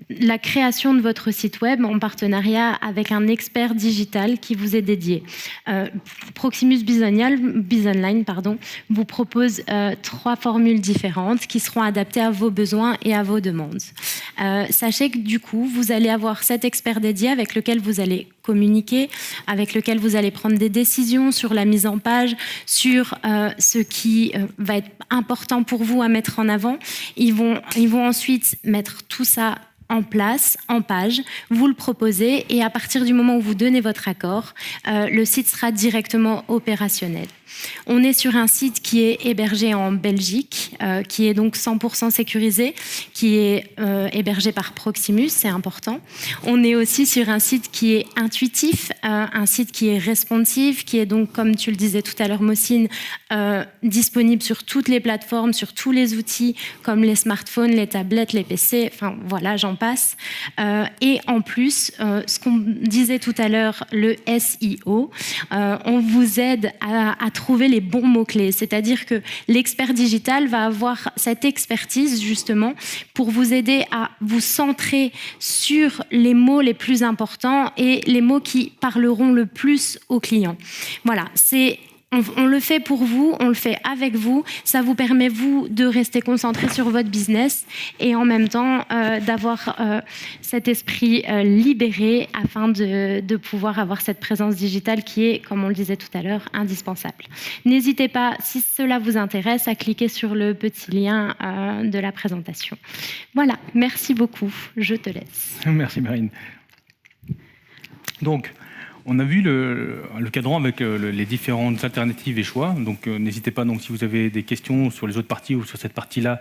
la création de votre site web en partenariat avec un expert digital qui vous est dédié. Proximus Biz Online vous propose 3 formules différentes qui seront adaptées à vos besoins et à vos demandes. Sachez que du coup, vous allez avoir cet expert dédié avec lequel vous allez communiquer, avec lequel vous allez prendre des décisions sur la mise en page, sur ce qui va être important pour vous à mettre en avant. Ils vont ensuite mettre tout ça en place, en page, vous le proposez et à partir du moment où vous donnez votre accord, le site sera directement opérationnel. On est sur un site qui est hébergé en Belgique, qui est donc 100% sécurisé, qui est hébergé par Proximus, c'est important. On est aussi sur un site qui est intuitif, un site qui est responsive, qui est donc, comme tu le disais tout à l'heure, Mossine, disponible sur toutes les plateformes, sur tous les outils, comme les smartphones, les tablettes, les PC, enfin voilà, j'en passe. Et en plus, ce qu'on disait tout à l'heure, le SEO, on vous aide à trouver les bons mots-clés. C'est-à-dire que l'expert digital va avoir cette expertise justement pour vous aider à vous centrer sur les mots les plus importants et les mots qui parleront le plus aux clients. Voilà, on le fait pour vous, on le fait avec vous. Ça vous permet, vous, de rester concentré sur votre business et en même temps d'avoir cet esprit libéré afin de pouvoir avoir cette présence digitale qui est, comme on le disait tout à l'heure, indispensable. N'hésitez pas, si cela vous intéresse, à cliquer sur le petit lien de la présentation. Voilà, merci beaucoup. Je te laisse. Merci Marine. Donc, On a vu le cadran avec les différentes alternatives et choix. Donc, n'hésitez pas, donc, si vous avez des questions sur les autres parties ou sur cette partie-là,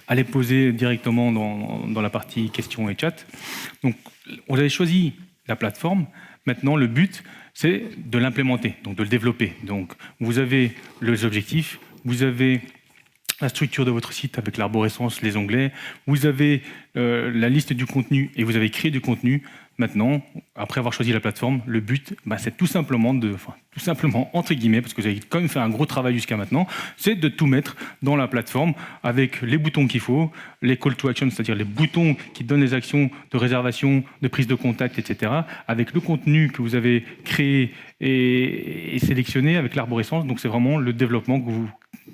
à les poser directement dans la partie questions et chat. Donc, vous avez choisi la plateforme. Maintenant, le but, c'est de l'implémenter, donc de le développer. Donc, vous avez les objectifs, vous avez la structure de votre site avec l'arborescence, les onglets, vous avez la liste du contenu et vous avez créé du contenu. Maintenant, après avoir choisi la plateforme, le but, c'est tout simplement, entre guillemets, parce que vous avez quand même fait un gros travail jusqu'à maintenant, c'est de tout mettre dans la plateforme avec les boutons qu'il faut, les call to action, c'est-à-dire les boutons qui donnent les actions de réservation, de prise de contact, etc., avec le contenu que vous avez créé et sélectionné avec l'arborescence. Donc c'est vraiment le développement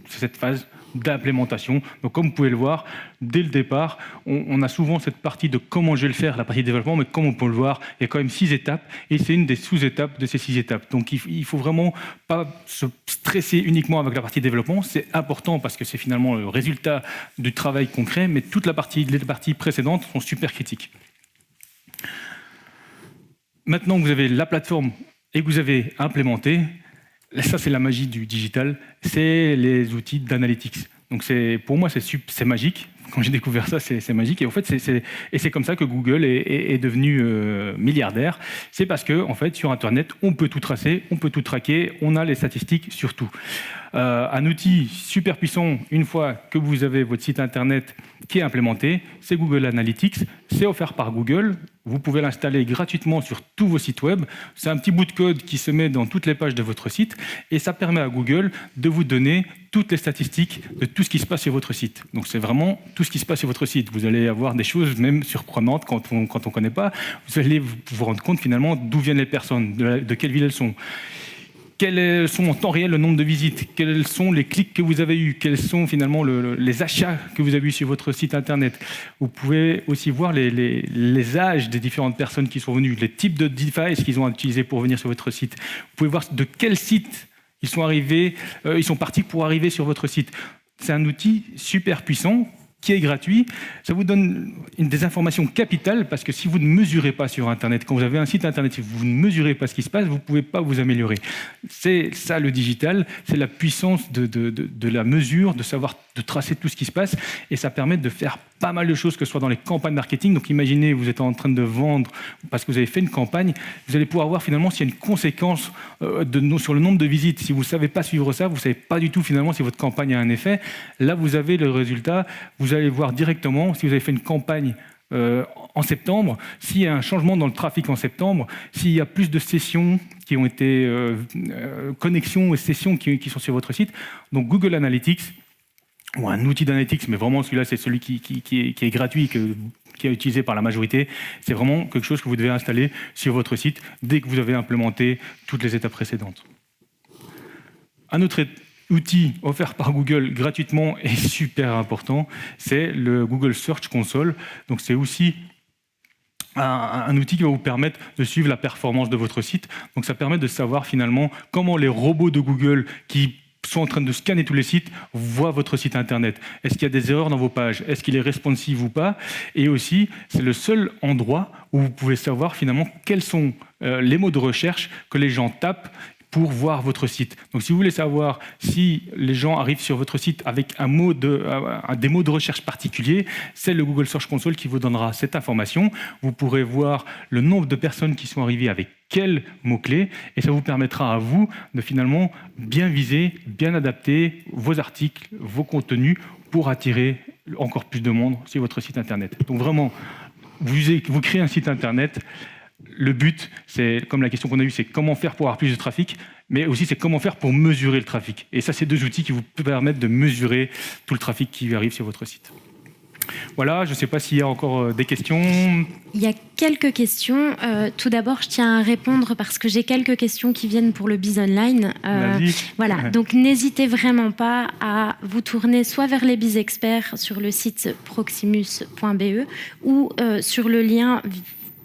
c'est cette phase d'implémentation. Donc comme vous pouvez le voir, dès le départ, on a souvent cette partie de comment je vais le faire, la partie développement, mais comme on peut le voir, il y a quand même 6 étapes, et c'est une des sous-étapes de ces 6 étapes. Donc il ne faut vraiment pas se stresser uniquement avec la partie développement, c'est important parce que c'est finalement le résultat du travail concret, mais les parties précédentes sont super critiques. Maintenant que vous avez la plateforme et que vous avez implémenté, ça, c'est la magie du digital, c'est les outils d'analytics. Donc pour moi, c'est magique. Quand j'ai découvert ça, c'est magique. Et en fait, c'est comme ça que Google est devenu milliardaire. C'est parce que, en fait, sur Internet, on peut tout tracer, on peut tout traquer, on a les statistiques sur tout. Un outil super puissant, une fois que vous avez votre site Internet qui est implémenté, c'est Google Analytics. C'est offert par Google. Vous pouvez l'installer gratuitement sur tous vos sites web. C'est un petit bout de code qui se met dans toutes les pages de votre site et ça permet à Google de vous donner toutes les statistiques de tout ce qui se passe sur votre site. Donc c'est vraiment tout ce qui se passe sur votre site. Vous allez avoir des choses même surprenantes quand on ne connaît pas. Vous allez vous rendre compte finalement d'où viennent les personnes, de quelle ville elles sont. Quels sont en temps réel le nombre de visites? Quels sont les clics que vous avez eus? Quels sont finalement les achats que vous avez eus sur votre site Internet? Vous pouvez aussi voir les âges des différentes personnes qui sont venues, les types de devices qu'ils ont utilisés pour venir sur votre site. Vous pouvez voir de quel site ils sont arrivés, ils sont partis pour arriver sur votre site. C'est un outil super puissant qui est gratuit. Ça vous donne des informations capitales parce que si vous ne mesurez pas sur Internet, quand vous avez un site Internet, si vous ne mesurez pas ce qui se passe, vous ne pouvez pas vous améliorer. C'est ça le digital, c'est la puissance de la mesure, de tracer tout ce qui se passe et ça permet de faire pas mal de choses, que ce soit dans les campagnes marketing. Donc imaginez, vous êtes en train de vendre parce que vous avez fait une campagne, vous allez pouvoir voir finalement s'il y a une conséquence sur le nombre de visites. Si vous ne savez pas suivre ça, vous ne savez pas du tout finalement si votre campagne a un effet. Là, vous avez le résultat. Vous allez voir directement si vous avez fait une campagne en septembre, s'il y a un changement dans le trafic en septembre, s'il y a plus de sessions qui ont été connexions et sessions qui sont sur votre site. Donc Google Analytics, ou un outil d'analytics, mais vraiment celui-là, c'est celui qui est gratuit, qui est utilisé par la majorité. C'est vraiment quelque chose que vous devez installer sur votre site dès que vous avez implémenté toutes les étapes précédentes. Un autre outil offert par Google gratuitement et super important, c'est le Google Search Console. Donc c'est aussi un outil qui va vous permettre de suivre la performance de votre site. Donc ça permet de savoir finalement comment les robots de Google qui sont en train de scanner tous les sites, voient votre site Internet. Est-ce qu'il y a des erreurs dans vos pages? Est-ce qu'il est responsive ou pas? Et aussi, c'est le seul endroit où vous pouvez savoir finalement quels sont les mots de recherche que les gens tapent pour voir votre site. Donc si vous voulez savoir si les gens arrivent sur votre site avec des mots de recherche particuliers, c'est le Google Search Console qui vous donnera cette information. Vous pourrez voir le nombre de personnes qui sont arrivées avec quels mots-clés, et ça vous permettra à vous de finalement bien viser, bien adapter vos articles, vos contenus pour attirer encore plus de monde sur votre site Internet. Donc vraiment, vous créez un site Internet. Le but, c'est, comme la question qu'on a eue, c'est comment faire pour avoir plus de trafic, mais aussi c'est comment faire pour mesurer le trafic. Et ça, c'est 2 outils qui vous permettent de mesurer tout le trafic qui arrive sur votre site. Voilà, je ne sais pas s'il y a encore des questions. Il y a quelques questions. Tout d'abord, je tiens à répondre parce que j'ai quelques questions qui viennent pour le Biz Online. Voilà, donc n'hésitez vraiment pas à vous tourner soit vers les Biz Experts sur le site proximus.be ou sur le lien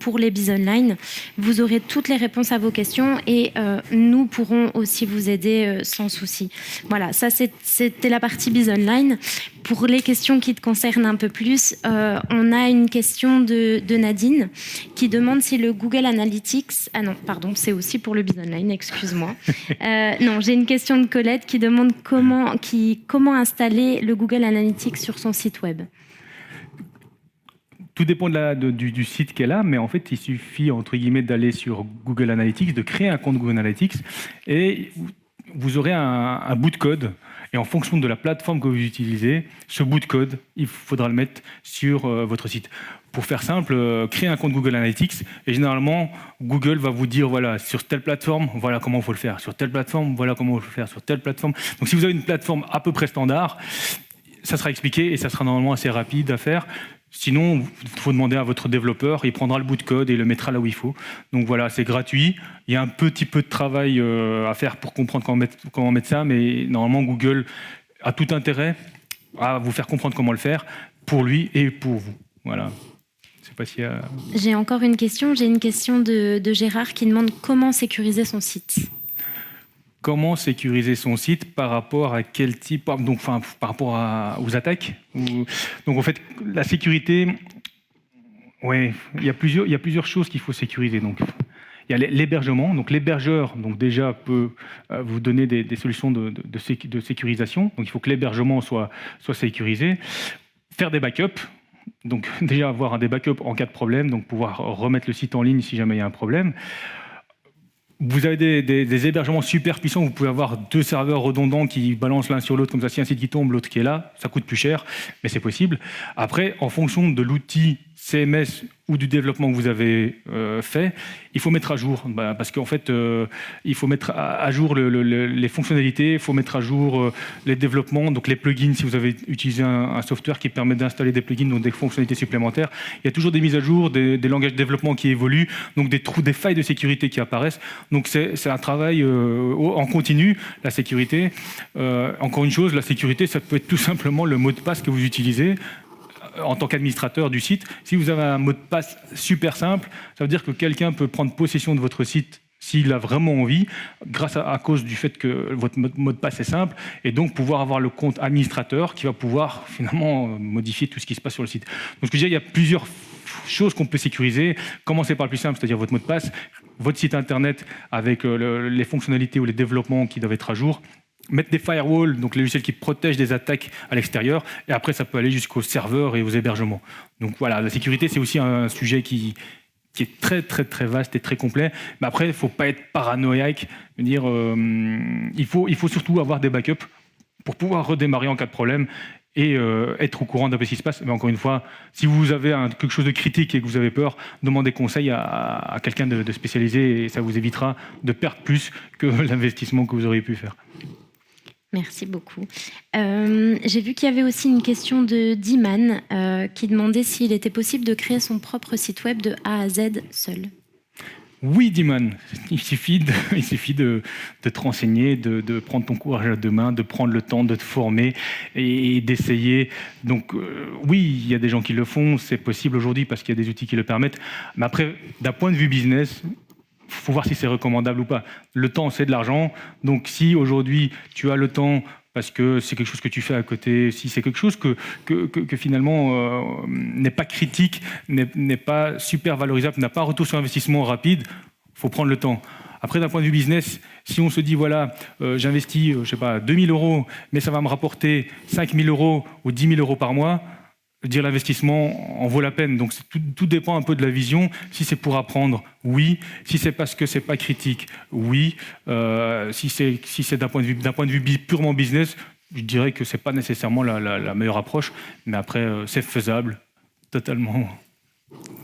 pour les Biz Online. Vous aurez toutes les réponses à vos questions et nous pourrons aussi vous aider sans souci. Voilà, ça c'était la partie Biz Online. Pour les questions qui te concernent un peu plus, on a une question de Nadine qui demande si le Google Analytics... Ah non, pardon, c'est aussi pour le Biz Online, excuse-moi. Non, j'ai une question de Colette qui demande comment installer le Google Analytics sur son site web. Tout dépend du site qu'elle a, mais en fait, il suffit, entre guillemets, d'aller sur Google Analytics, de créer un compte Google Analytics, et vous aurez un bout de code. Et en fonction de la plateforme que vous utilisez, ce bout de code, il faudra le mettre sur votre site. Pour faire simple, créer un compte Google Analytics, et généralement, Google va vous dire, voilà, sur telle plateforme, voilà comment il faut le faire. Sur telle plateforme, voilà comment il faut le faire. Sur telle plateforme. Donc si vous avez une plateforme à peu près standard, ça sera expliqué et ça sera normalement assez rapide à faire. Sinon, il faut demander à votre développeur, il prendra le bout de code et le mettra là où il faut. Donc voilà, c'est gratuit. Il y a un petit peu de travail à faire pour comprendre comment mettre ça, mais normalement, Google a tout intérêt à vous faire comprendre comment le faire, pour lui et pour vous. Voilà. Je sais pas s'il y a... J'ai encore une question. J'ai une question de Gérard qui demande comment sécuriser son site. Comment sécuriser son site par rapport à quel type, donc, enfin, par rapport aux attaques. Donc en fait, la sécurité, ouais, il y a plusieurs choses qu'il faut sécuriser. Donc il y a l'hébergement. Donc l'hébergeur, donc déjà peut vous donner des solutions de sécurisation. Donc il faut que l'hébergement soit sécurisé. Faire des backups. Donc déjà avoir des backups en cas de problème, donc pouvoir remettre le site en ligne si jamais il y a un problème. Vous avez des hébergements super puissants, vous pouvez avoir 2 serveurs redondants qui balancent l'un sur l'autre, comme ça, si un site qui tombe, l'autre qui est là, ça coûte plus cher, mais c'est possible. Après, en fonction de l'outil CMS ou du développement que vous avez fait, il faut mettre à jour, parce qu'en fait, il faut mettre à jour les fonctionnalités, il faut mettre à jour les développements, donc les plugins, si vous avez utilisé un software qui permet d'installer des plugins, donc des fonctionnalités supplémentaires. Il y a toujours des mises à jour, des langages de développement qui évoluent, donc des failles de sécurité qui apparaissent. Donc c'est un travail en continu, la sécurité. Encore une chose, la sécurité, ça peut être tout simplement le mot de passe que vous utilisez en tant qu'administrateur du site. Si vous avez un mot de passe super simple, ça veut dire que quelqu'un peut prendre possession de votre site s'il a vraiment envie, grâce à cause du fait que votre mot de passe est simple, et donc pouvoir avoir le compte administrateur qui va pouvoir finalement modifier tout ce qui se passe sur le site. Donc ce que je dis, il y a plusieurs choses qu'on peut sécuriser. Commencez par le plus simple, c'est-à-dire votre mot de passe, votre site internet avec les fonctionnalités ou les développements qui doivent être à jour. Mettre des firewalls, donc les logiciels qui protègent des attaques à l'extérieur, et après ça peut aller jusqu'aux serveurs et aux hébergements. Donc voilà, la sécurité c'est aussi un sujet qui est très très très vaste et très complet. Mais après, il ne faut pas être paranoïaque, dire il faut surtout avoir des backups pour pouvoir redémarrer en cas de problème et être au courant d'un peu ce qui se passe. Mais encore une fois, si vous avez quelque chose de critique et que vous avez peur, demandez conseil à quelqu'un de spécialisé et ça vous évitera de perdre plus que l'investissement que vous auriez pu faire. Merci beaucoup. J'ai vu qu'il y avait aussi une question d'Iman qui demandait s'il était possible de créer son propre site web de A à Z seul. Oui, Diman, il suffit de te renseigner, de prendre ton courage à deux mains, de prendre le temps de te former et d'essayer. Donc oui, il y a des gens qui le font, c'est possible aujourd'hui parce qu'il y a des outils qui le permettent. Mais après, d'un point de vue business, il faut voir si c'est recommandable ou pas. Le temps, c'est de l'argent. Donc si aujourd'hui, tu as le temps parce que c'est quelque chose que tu fais à côté, si c'est quelque chose que finalement n'est pas critique, n'est pas super valorisable, n'a pas un retour sur investissement rapide, il faut prendre le temps. Après, d'un point de vue business, si on se dit, voilà, j'investis, je sais pas, 2 000 €, mais ça va me rapporter 5 000 € ou 10 000 € par mois, dire l'investissement en vaut la peine. Donc tout dépend un peu de la vision. Si c'est pour apprendre, oui. Si c'est parce que c'est pas critique, oui. Si c'est d'un point de vue purement business, je dirais que c'est pas nécessairement la meilleure approche. Mais après, c'est faisable, totalement.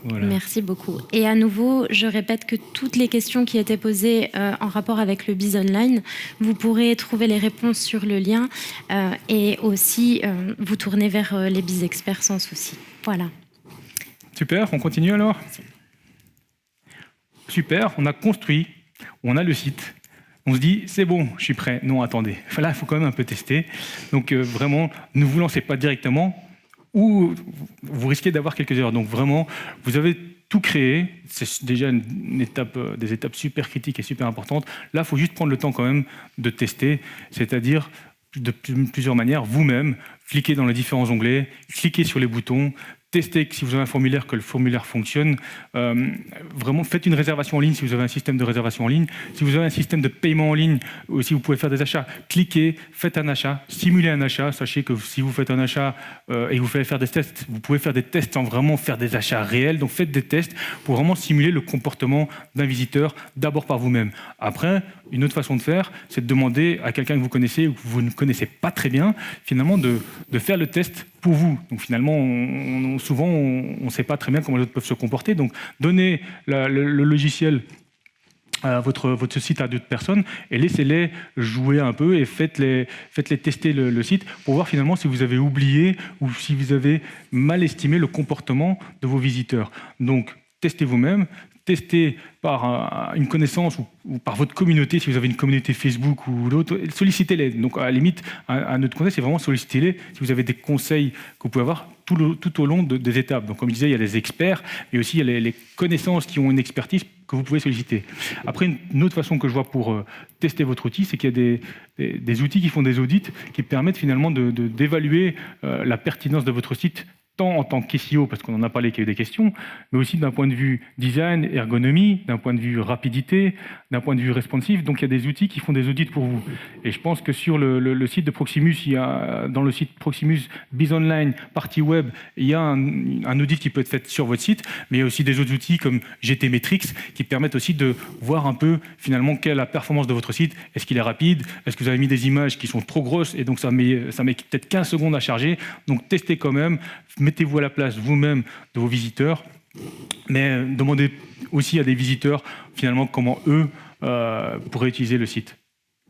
Voilà. Merci beaucoup. Et à nouveau, je répète que toutes les questions qui étaient posées en rapport avec le Biz Online, vous pourrez trouver les réponses sur le lien et aussi vous tourner vers les Biz Experts sans souci. Voilà. Super, on continue alors ? Super, on a construit, on a le site. On se dit, c'est bon, je suis prêt. Non, attendez. Là, il faut quand même un peu tester. Donc vraiment, ne vous lancez pas directement, ou vous risquez d'avoir quelques erreurs. Donc vraiment, vous avez tout créer, c'est déjà des étapes super critiques et super importantes. Là, il faut juste prendre le temps quand même de tester, c'est-à-dire de plusieurs manières, vous-même, cliquez dans les différents onglets, cliquez sur les boutons, testez si vous avez un formulaire, que le formulaire fonctionne. Vraiment, faites une réservation en ligne si vous avez un système de réservation en ligne. Si vous avez un système de paiement en ligne, ou si vous pouvez faire des achats, cliquez, faites un achat, simulez un achat. Sachez que si vous faites un achat et vous faites faire des tests, vous pouvez faire des tests sans vraiment faire des achats réels. Donc faites des tests pour vraiment simuler le comportement d'un visiteur, d'abord par vous-même. Après, une autre façon de faire, c'est de demander à quelqu'un que vous connaissez ou que vous ne connaissez pas très bien, finalement, de faire le test pour vous. Donc finalement, souvent, on ne sait pas très bien comment les autres peuvent se comporter. Donc donnez le logiciel à votre site à d'autres personnes et laissez-les jouer un peu et faites-les tester le site pour voir finalement si vous avez oublié ou si vous avez mal estimé le comportement de vos visiteurs. Donc testez vous-même. Testez par une connaissance ou par votre communauté, si vous avez une communauté Facebook ou d'autres, sollicitez-les. Donc à la limite, un autre conseil, c'est vraiment sollicitez-les si vous avez des conseils que vous pouvez avoir tout au long des étapes. Donc comme je disais, il y a les experts, mais aussi il y a les connaissances qui ont une expertise que vous pouvez solliciter. Après, une autre façon que je vois pour tester votre outil, c'est qu'il y a des outils qui font des audits qui permettent finalement d'évaluer la pertinence de votre site, tant en tant qu'SEO, parce qu'on en a parlé qu'il y a eu des questions, mais aussi d'un point de vue design, ergonomie, d'un point de vue rapidité, d'un point de vue responsive. Donc il y a des outils qui font des audits pour vous. Et je pense que sur le site de Proximus, il y a, dans le site Proximus Biz Online, partie web, il y a un audit qui peut être fait sur votre site, mais il y a aussi des autres outils comme GTmetrix qui permettent aussi de voir un peu finalement quelle est la performance de votre site. Est-ce qu'il est rapide? Est-ce que vous avez mis des images qui sont trop grosses et donc ça met peut-être 15 secondes à charger? Donc testez quand même. Mettez-vous à la place vous-même de vos visiteurs, mais demandez aussi à des visiteurs finalement comment eux pourraient utiliser le site.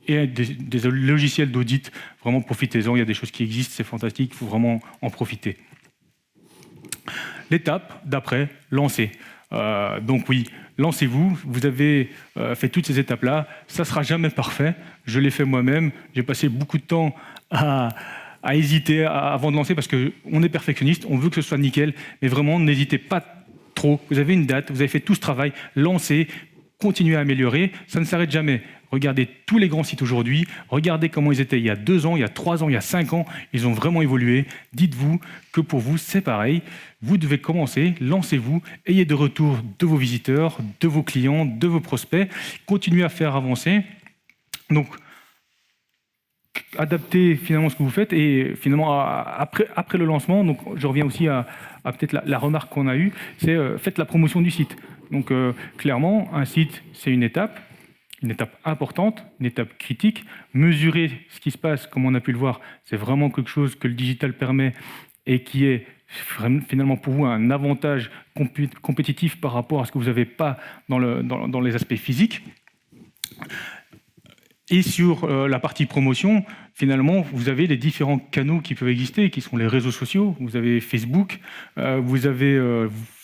Et des logiciels d'audit, vraiment profitez-en, il y a des choses qui existent, c'est fantastique, il faut vraiment en profiter. L'étape d'après, lancer. Donc oui, lancez-vous, vous avez fait toutes ces étapes-là, ça ne sera jamais parfait, je l'ai fait moi-même, j'ai passé beaucoup de temps à hésiter avant de lancer parce qu'on est perfectionniste, on veut que ce soit nickel, mais vraiment n'hésitez pas trop. Vous avez une date, vous avez fait tout ce travail, lancez, continuez à améliorer, ça ne s'arrête jamais. Regardez tous les grands sites aujourd'hui, regardez comment ils étaient il y a 2 ans, il y a 3 ans, il y a 5 ans, ils ont vraiment évolué. Dites-vous que pour vous, c'est pareil. Vous devez commencer, lancez-vous, ayez de retour de vos visiteurs, de vos clients, de vos prospects, continuez à faire avancer. Donc, adaptez finalement ce que vous faites et finalement après le lancement, donc je reviens aussi à peut-être la remarque qu'on a eue, c'est faites la promotion du site. Donc clairement, un site, c'est une étape importante, une étape critique. Mesurer ce qui se passe, comme on a pu le voir, c'est vraiment quelque chose que le digital permet et qui est finalement pour vous un avantage compétitif par rapport à ce que vous n'avez pas dans les aspects physiques. Et sur la partie promotion, finalement, vous avez les différents canaux qui peuvent exister, qui sont les réseaux sociaux. Vous avez Facebook, vous avez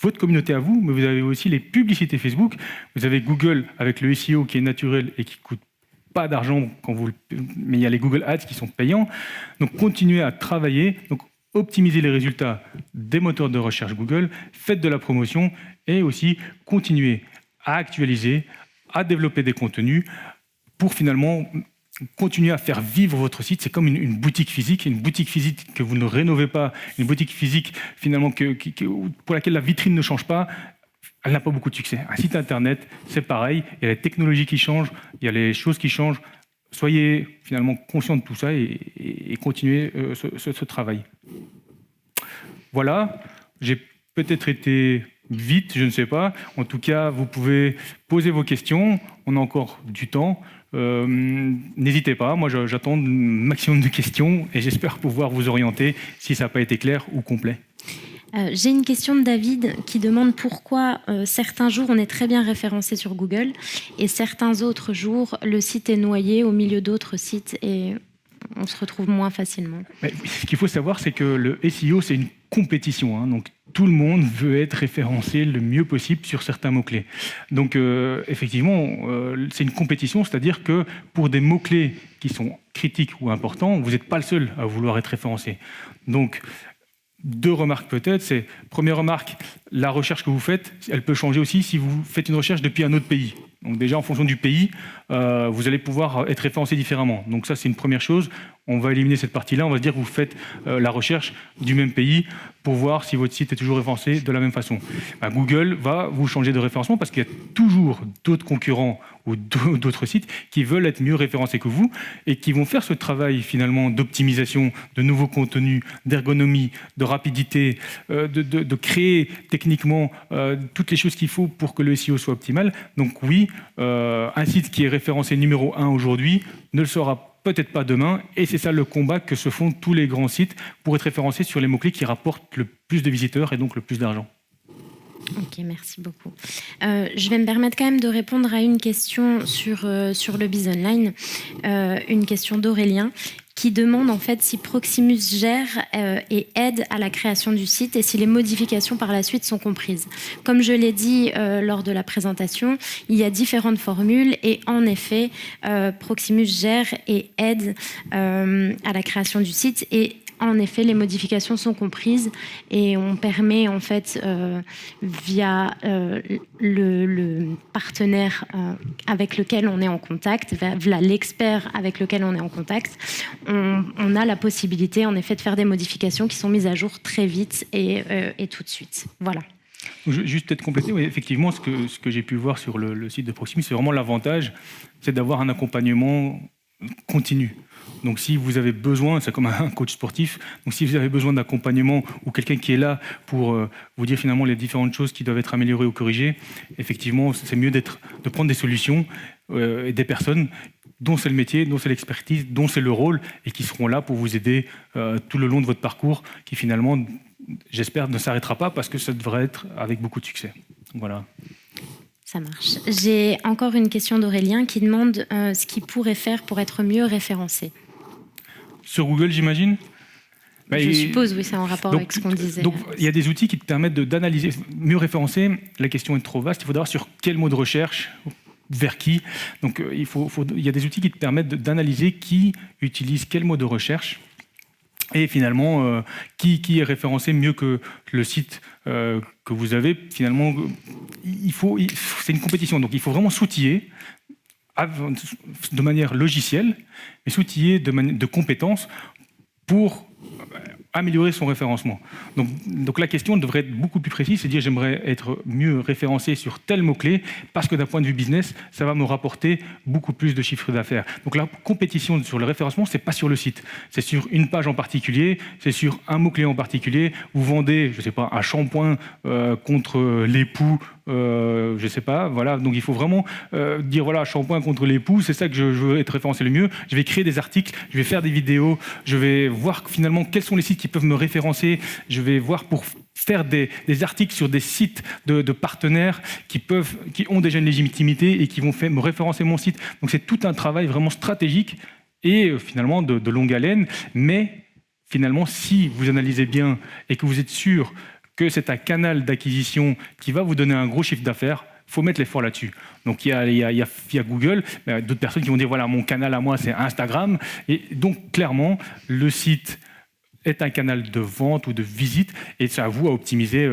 votre communauté à vous, mais vous avez aussi les publicités Facebook. Vous avez Google avec le SEO qui est naturel et qui ne coûte pas d'argent, mais il y a les Google Ads qui sont payants. Donc, continuez à travailler. Donc, optimisez les résultats des moteurs de recherche Google, faites de la promotion et aussi continuez à actualiser, à développer des contenus, pour finalement continuer à faire vivre votre site. C'est comme une boutique physique que vous ne rénovez pas, une boutique physique finalement pour laquelle la vitrine ne change pas, elle n'a pas beaucoup de succès. Un site internet, c'est pareil, il y a les technologies qui changent, il y a les choses qui changent. Soyez finalement conscient de tout ça et continuez ce travail. Voilà, j'ai peut-être été vite, je ne sais pas. En tout cas, vous pouvez poser vos questions, on a encore du temps. N'hésitez pas, moi j'attends un maximum de questions et j'espère pouvoir vous orienter si ça n'a pas été clair ou complet. J'ai une question de David qui demande pourquoi certains jours on est très bien référencé sur Google et certains autres jours le site est noyé au milieu d'autres sites et on se retrouve moins facilement. Mais ce qu'il faut savoir, c'est que le SEO, c'est une compétition, hein, donc tout le monde veut être référencé le mieux possible sur certains mots-clés. Donc effectivement, c'est une compétition, c'est-à-dire que pour des mots-clés qui sont critiques ou importants, vous n'êtes pas le seul à vouloir être référencé. Donc 2 remarques peut-être. C'est, première remarque, la recherche que vous faites, elle peut changer aussi si vous faites une recherche depuis un autre pays. Donc déjà, en fonction du pays, vous allez pouvoir être référencé différemment. Donc ça, c'est une première chose. On va éliminer cette partie-là. On va se dire que vous faites la recherche du même pays pour voir si votre site est toujours référencé de la même façon. Google va vous changer de référencement parce qu'il y a toujours d'autres concurrents ou d'autres sites qui veulent être mieux référencés que vous et qui vont faire ce travail finalement d'optimisation, de nouveaux contenus, d'ergonomie, de rapidité, de créer techniquement toutes les choses qu'il faut pour que le SEO soit optimal. Donc oui, un site qui est référencé numéro 1 aujourd'hui ne le sera peut-être pas demain, et c'est ça le combat que se font tous les grands sites pour être référencés sur les mots-clés qui rapportent le plus de visiteurs et donc le plus d'argent. Ok, merci beaucoup. Je vais me permettre quand même de répondre à une question sur le Biz Online, une question d'Aurélien, qui demande en fait si Proximus gère et aide à la création du site et si les modifications par la suite sont comprises. Comme je l'ai dit lors de la présentation, il y a différentes formules et en effet, Proximus gère et aide à la création du site et en effet, les modifications sont comprises et on permet en fait via le partenaire avec lequel on est en contact, via l'expert avec lequel on est en contact, on a la possibilité en effet de faire des modifications qui sont mises à jour très vite et tout de suite. Voilà. Juste peut-être compléter, oui, effectivement, ce que j'ai pu voir sur le site de Proximus, c'est vraiment l'avantage, c'est d'avoir un accompagnement continu. Donc si vous avez besoin, c'est comme un coach sportif, donc si vous avez besoin d'accompagnement ou quelqu'un qui est là pour vous dire finalement les différentes choses qui doivent être améliorées ou corrigées, effectivement, c'est mieux de prendre des solutions et des personnes dont c'est le métier, dont c'est l'expertise, dont c'est le rôle, et qui seront là pour vous aider tout le long de votre parcours, qui finalement, j'espère, ne s'arrêtera pas parce que ça devrait être avec beaucoup de succès. Voilà. Ça marche. J'ai encore une question d'Aurélien qui demande ce qu'il pourrait faire pour être mieux référencé. Sur Google, j'imagine ? Je suppose, oui, c'est en rapport avec ce qu'on disait. Donc, il y a des outils qui te permettent d'analyser, mieux référencer. La question est trop vaste. Il faut savoir sur quel mot de recherche, vers qui. Donc, il y a des outils qui te permettent d'analyser qui utilise quel mot de recherche. Et finalement, qui est référencé mieux que le site que vous avez. Finalement, c'est une compétition. Donc, il faut vraiment s'outiller de manière logicielle, mais s'outiller de compétences pour améliorer son référencement. Donc la question devrait être beaucoup plus précise, c'est dire j'aimerais être mieux référencé sur tel mot-clé parce que d'un point de vue business, ça va me rapporter beaucoup plus de chiffre d'affaires. Donc la compétition sur le référencement, c'est pas sur le site, c'est sur une page en particulier, c'est sur un mot-clé en particulier. Vous vendez, je sais pas, un shampoing contre l'époux, je sais pas, voilà. Donc il faut vraiment dire voilà, shampoing contre l'époux, c'est ça que je veux être référencé le mieux. Je vais créer des articles, je vais faire des vidéos, je vais voir finalement quels sont les sites qui peuvent me référencer, je vais voir pour faire des articles sur des sites de partenaires qui ont déjà une légitimité et qui vont me référencer mon site. Donc c'est tout un travail vraiment stratégique et finalement de longue haleine, mais finalement si vous analysez bien et que vous êtes sûr que c'est un canal d'acquisition qui va vous donner un gros chiffre d'affaires, il faut mettre l'effort là-dessus. Donc il y a Google, d'autres personnes qui vont dire voilà, mon canal à moi c'est Instagram, et donc clairement le site est un canal de vente ou de visite, et c'est à vous à optimiser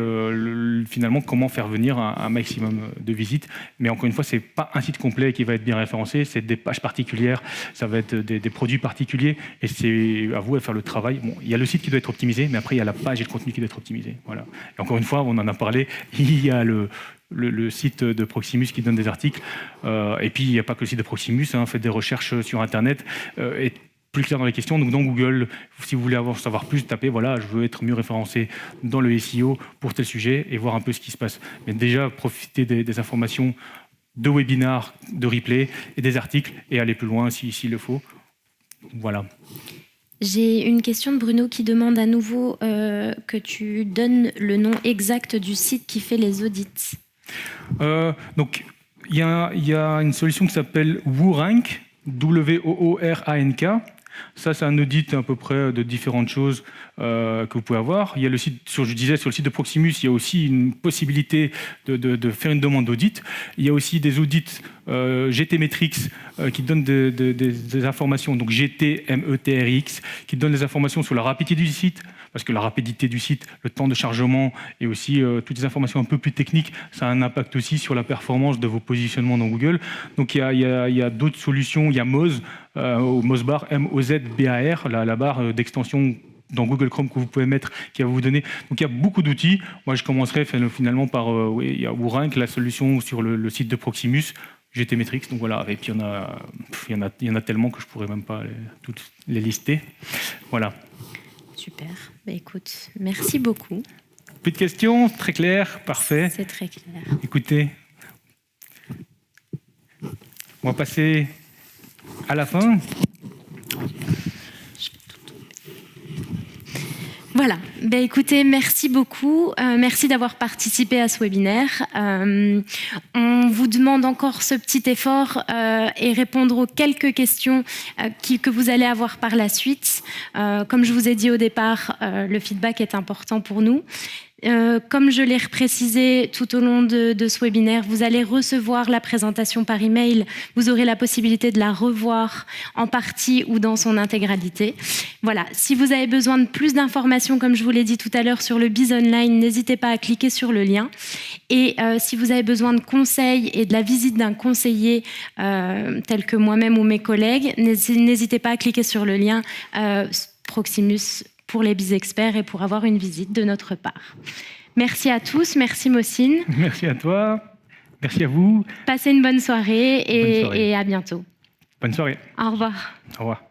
finalement comment faire venir un maximum de visites. Mais encore une fois, c'est pas un site complet qui va être bien référencé, c'est des pages particulières, ça va être des produits particuliers, et c'est à vous de faire le travail. Bon, il y a le site qui doit être optimisé, mais après il y a la page et le contenu qui doit être optimisé. Voilà. Et encore une fois, on en a parlé, il y a le site de Proximus qui donne des articles, et puis il n'y a pas que le site de Proximus, faites des recherches sur Internet, et plus clair dans les questions. Donc dans Google, si vous voulez savoir plus, tapez voilà, je veux être mieux référencé dans le SEO pour tel sujet et voir un peu ce qui se passe. Mais déjà, profitez des informations de webinars, de replays et des articles et aller plus loin s'il le faut. Voilà. J'ai une question de Bruno qui demande à nouveau que tu donnes le nom exact du site qui fait les audits. Donc, il y a une solution qui s'appelle WooRank, W-O-O-R-A-N-K. Ça, c'est un audit à peu près de différentes choses que vous pouvez avoir. Il y a le site, je disais, sur le site de Proximus, il y a aussi une possibilité de faire une demande d'audit. Il y a aussi des audits GTmetrix qui donnent des informations, donc GTmetrix, qui donnent des informations sur la rapidité du site, parce que la rapidité du site, le temps de chargement et aussi toutes les informations un peu plus techniques, ça a un impact aussi sur la performance de vos positionnements dans Google. Donc il y a d'autres solutions, il y a Moz, Mozbar, M-O-Z-B-A-R, la barre d'extension dans Google Chrome que vous pouvez mettre, qui va vous donner. Donc il y a beaucoup d'outils. Moi je commencerai finalement par il y a Woorank, la solution sur le site de Proximus, GTmetrix, donc voilà. Et puis il y en a tellement que je pourrais même pas toutes les lister. Voilà. Super. Bah, écoute, merci beaucoup. Plus de questions, très clair, parfait. C'est très clair. Écoutez, on va passer à la fin. Voilà, ben écoutez, merci beaucoup. Merci d'avoir participé à ce webinaire. On vous demande encore ce petit effort et répondre aux quelques questions que vous allez avoir par la suite. Comme je vous ai dit au départ, le feedback est important pour nous. Comme je l'ai reprécisé tout au long de ce webinaire, vous allez recevoir la présentation par email. Vous aurez la possibilité de la revoir en partie ou dans son intégralité. Voilà. Si vous avez besoin de plus d'informations, comme je vous l'ai dit tout à l'heure sur le BIS Online, n'hésitez pas à cliquer sur le lien. Et si vous avez besoin de conseils et de la visite d'un conseiller tel que moi-même ou mes collègues, n'hésitez pas à cliquer sur le lien Proximus pour les BIS experts et pour avoir une visite de notre part. Merci à tous, merci Mohsin. Merci à toi, merci à vous. Passez une bonne soirée et à bientôt. Bonne soirée. Au revoir. Au revoir.